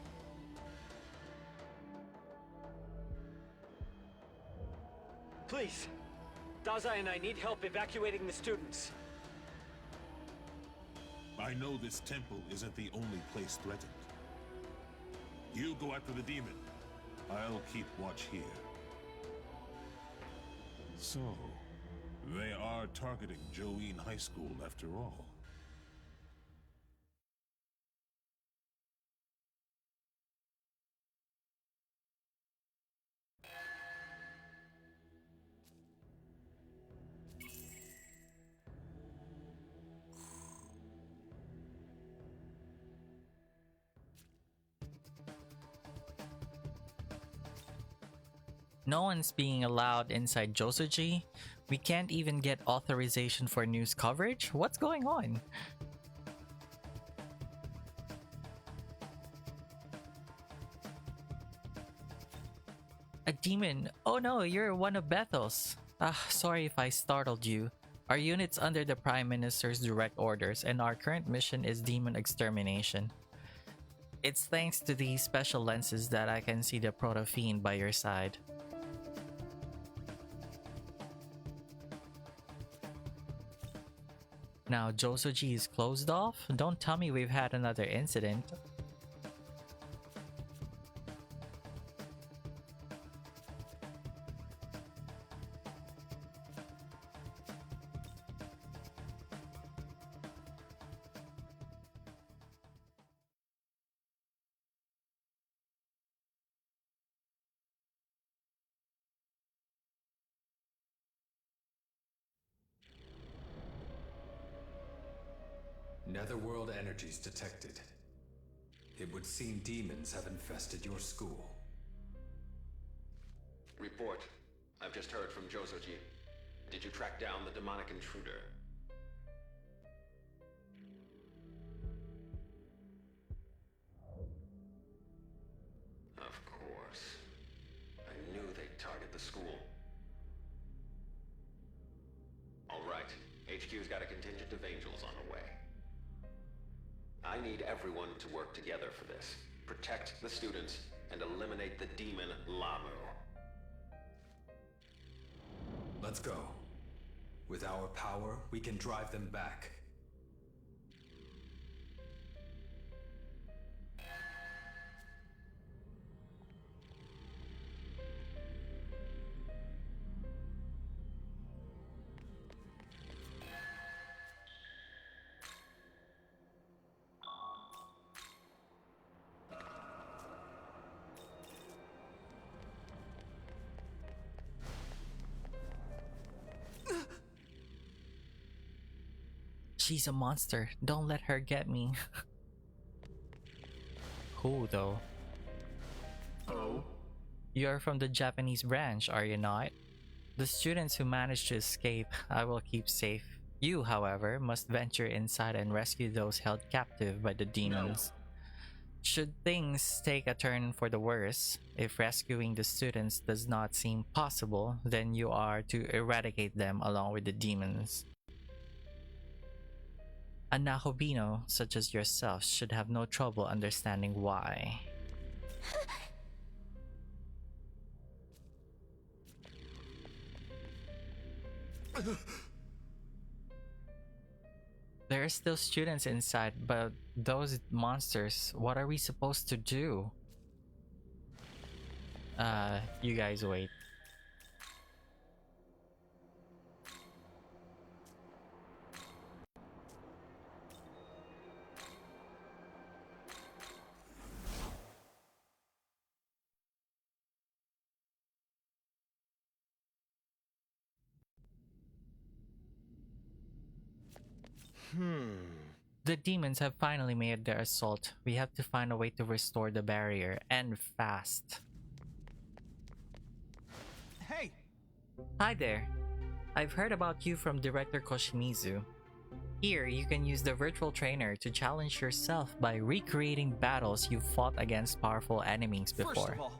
Please. Dazai and I need help evacuating the students. I know this temple isn't the only place threatened. You go after the demon. I'll keep watch here. So, they are targeting Joeen High School after all. No one's being allowed inside Josuji. We can't even get authorization for news coverage? What's going on? A demon. Oh no, you're one of Bethel's. Sorry if I startled you. Our unit's under the Prime Minister's direct orders, and our current mission is demon extermination. It's thanks to these special lenses that I can see the Proto-Fiend by your side. Now Josuji is closed off? Don't tell me we've had another incident. Netherworld energies detected. It would seem demons have infested your school. Report. I've just heard from Josuji. Did you track down the demonic intruder? Of course. I knew they'd target the school. All right. HQ's got a contingent of angels on the way. I need everyone to work together for this. Protect the students and eliminate the demon Lamu. Let's go. With our power, we can drive them back. She's a monster. Don't let her get me. Who though? Oh? You're from the Japanese branch, are you not? The students who manage to escape, I will keep safe. You, however, must venture inside and rescue those held captive by the demons. Should things take a turn for the worse, if rescuing the students does not seem possible, then you are to eradicate them along with the demons. A Nahobino such as yourself should have no trouble understanding why. There are still students inside, but those monsters, what are we supposed to do? You guys wait. The demons have finally made their assault. We have to find a way to restore the barrier, and fast. Hey! Hi there. I've heard about you from Director Koshimizu. Here, you can use the virtual trainer to challenge yourself by recreating battles you've fought against powerful enemies before. First of all,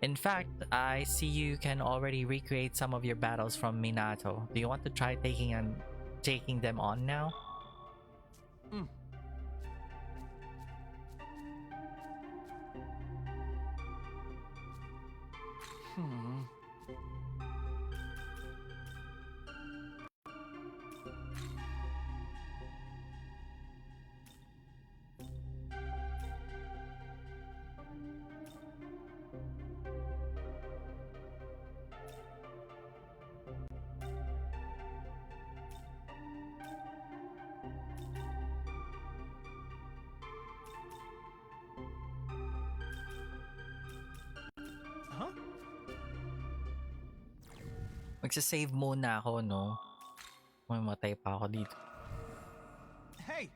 In fact, I see you can already recreate some of your battles from Minato. Do you want to try taking them on now? Huh? Magsasave muna ako, no? Mamatay pa ako dito. Hey!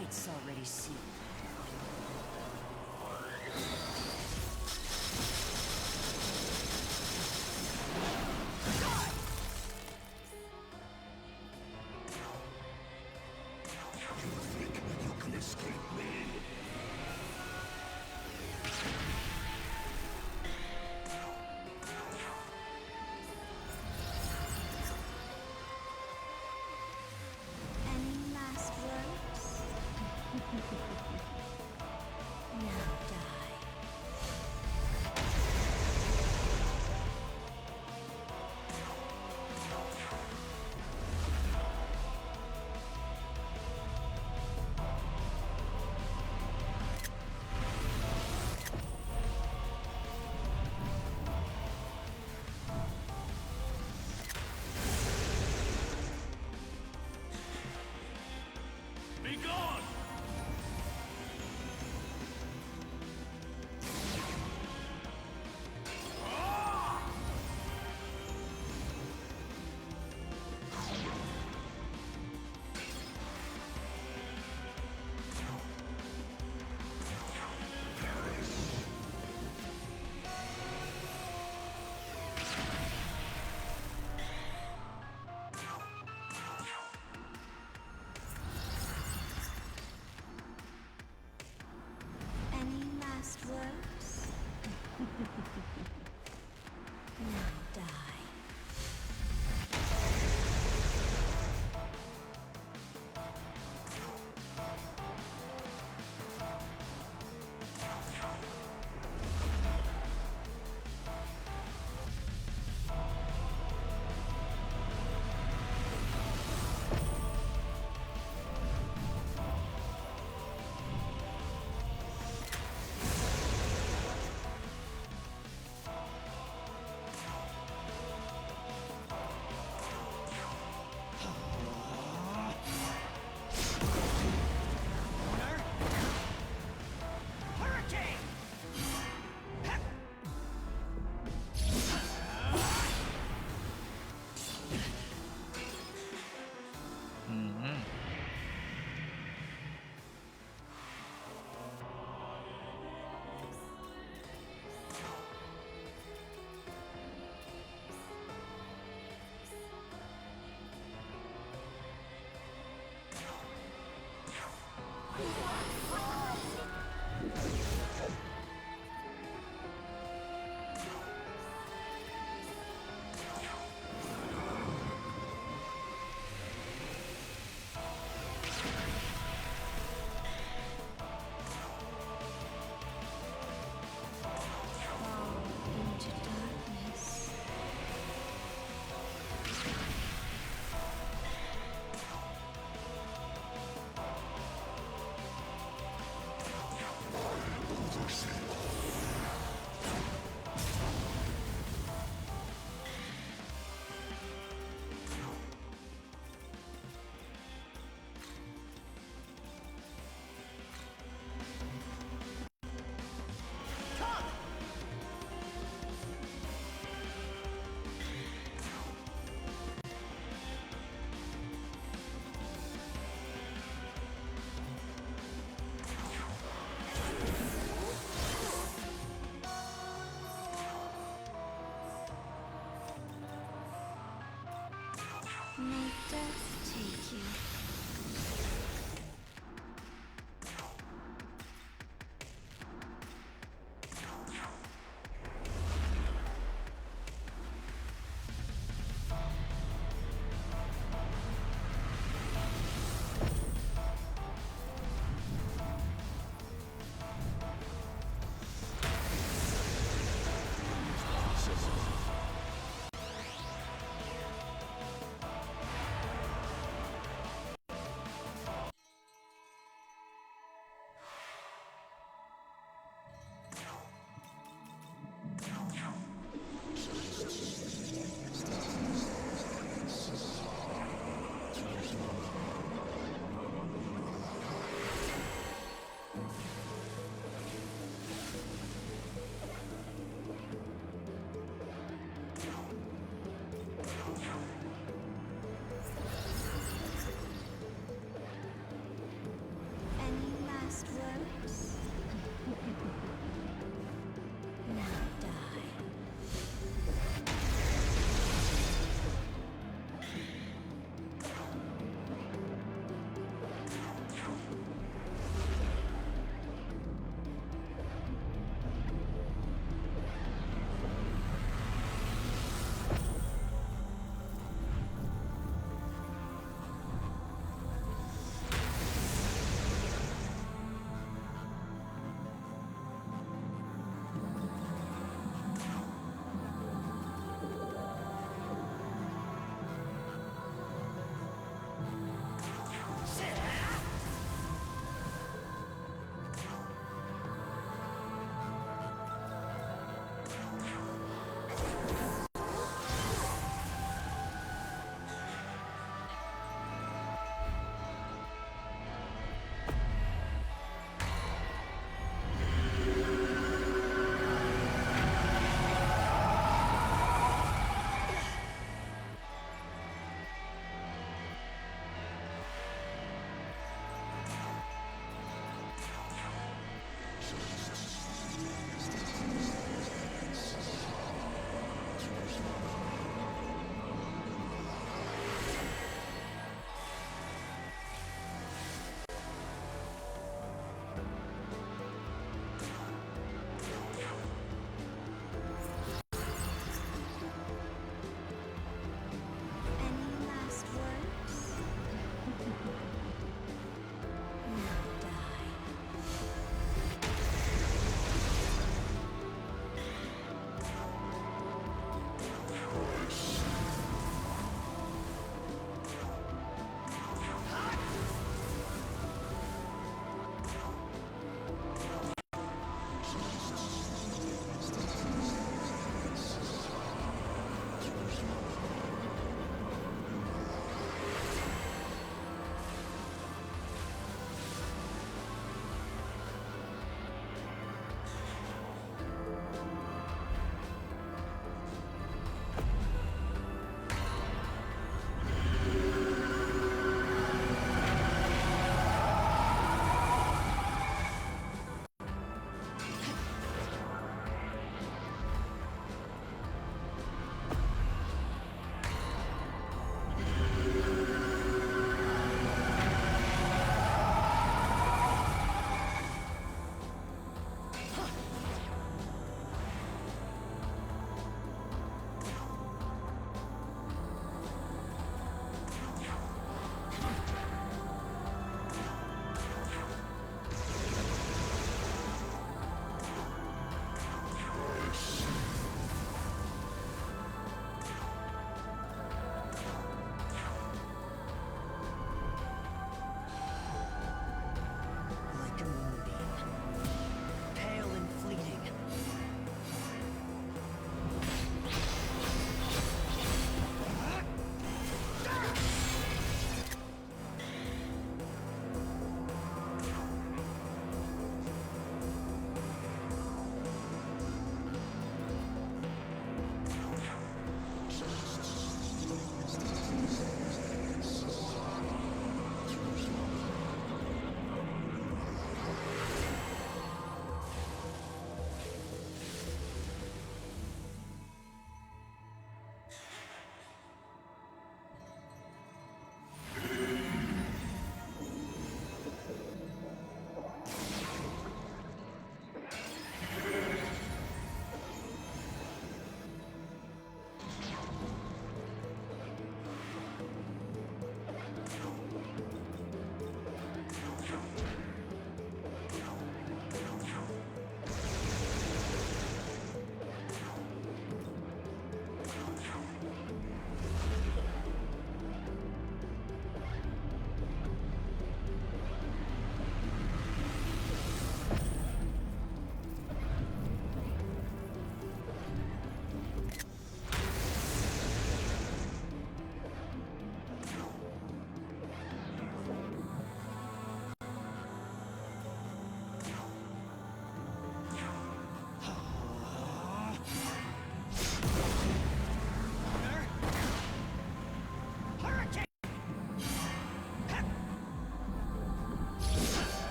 fate's already sealed. Any last words? Now die. Be gone!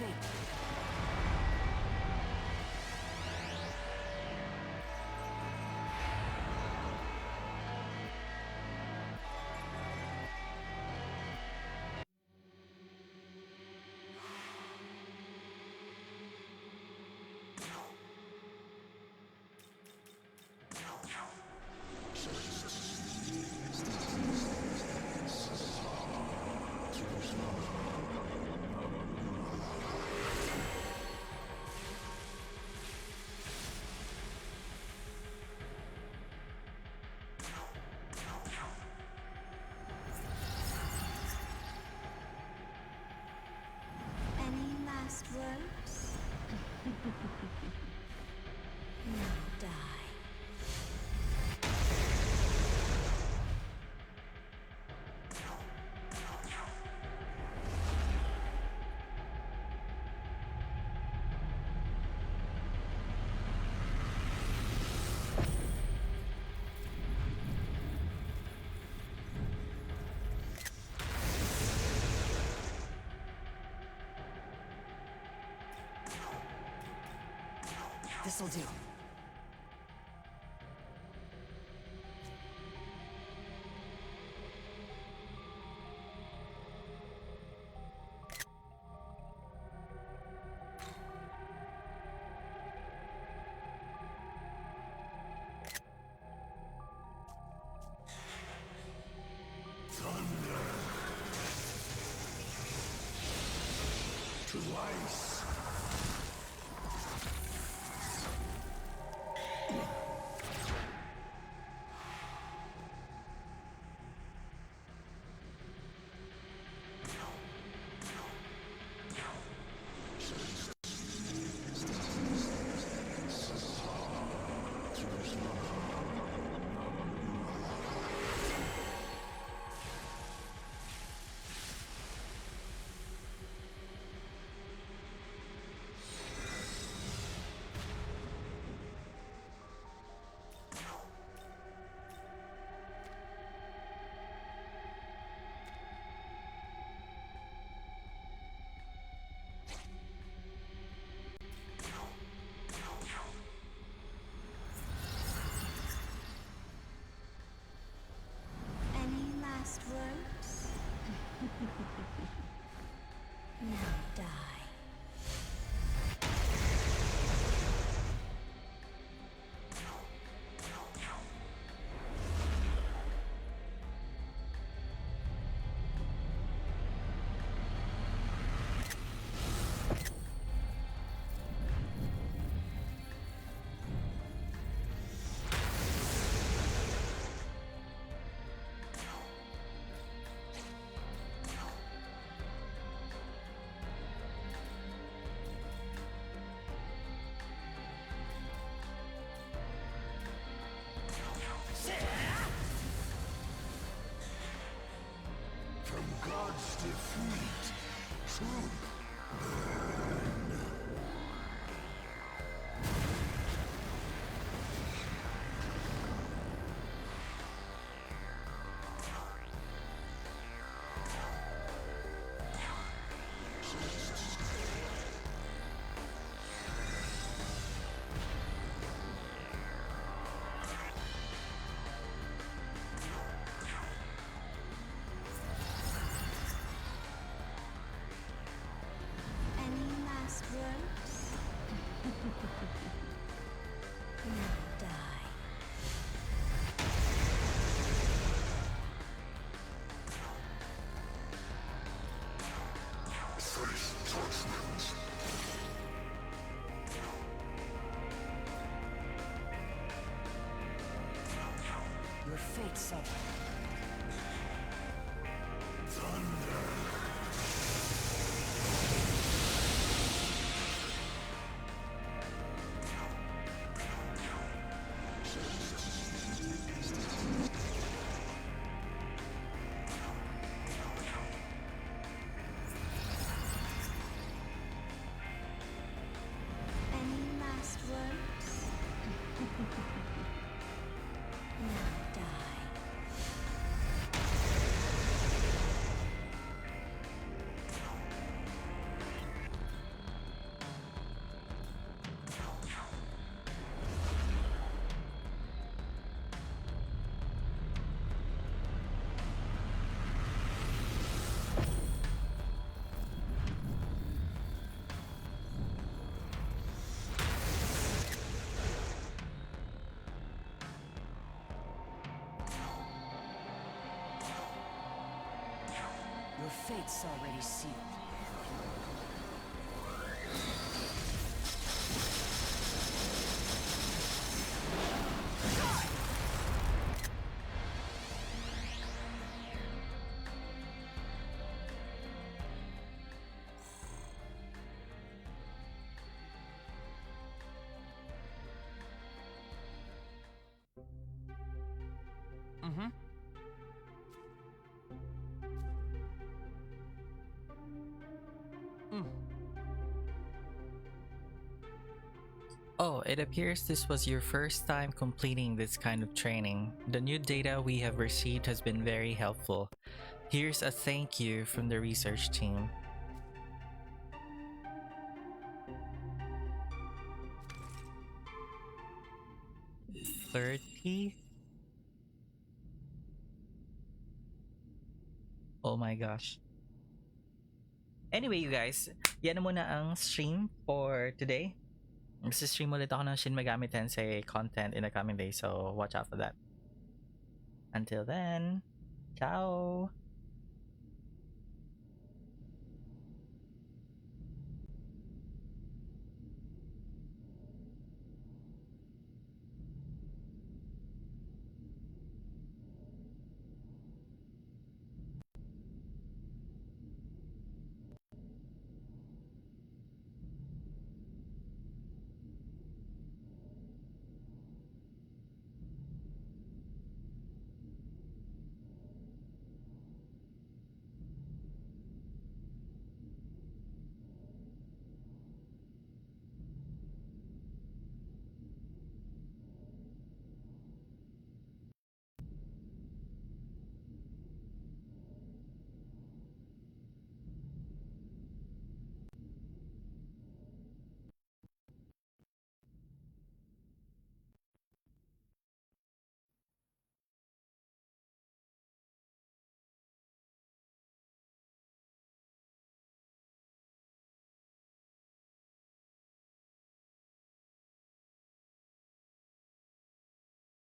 fate. Any last words? Now die. This'll do. Thunder to ice. Any last words? Now die. From God's defeat, truth burn. Any last words? Now die. Face judgment. Your fate, Southern. Thunder. Any last words? Now die. fate's already sealed. Oh, it appears this was your first time completing this kind of training. The new data we have received has been very helpful. Here's a thank you from the research team. $30? Oh my gosh. Anyway, you guys, yan na muna ang stream for today. Mag-stream ulit ako ng Shin Megami Tensei content in the coming days, so watch out for that. Until then, ciao!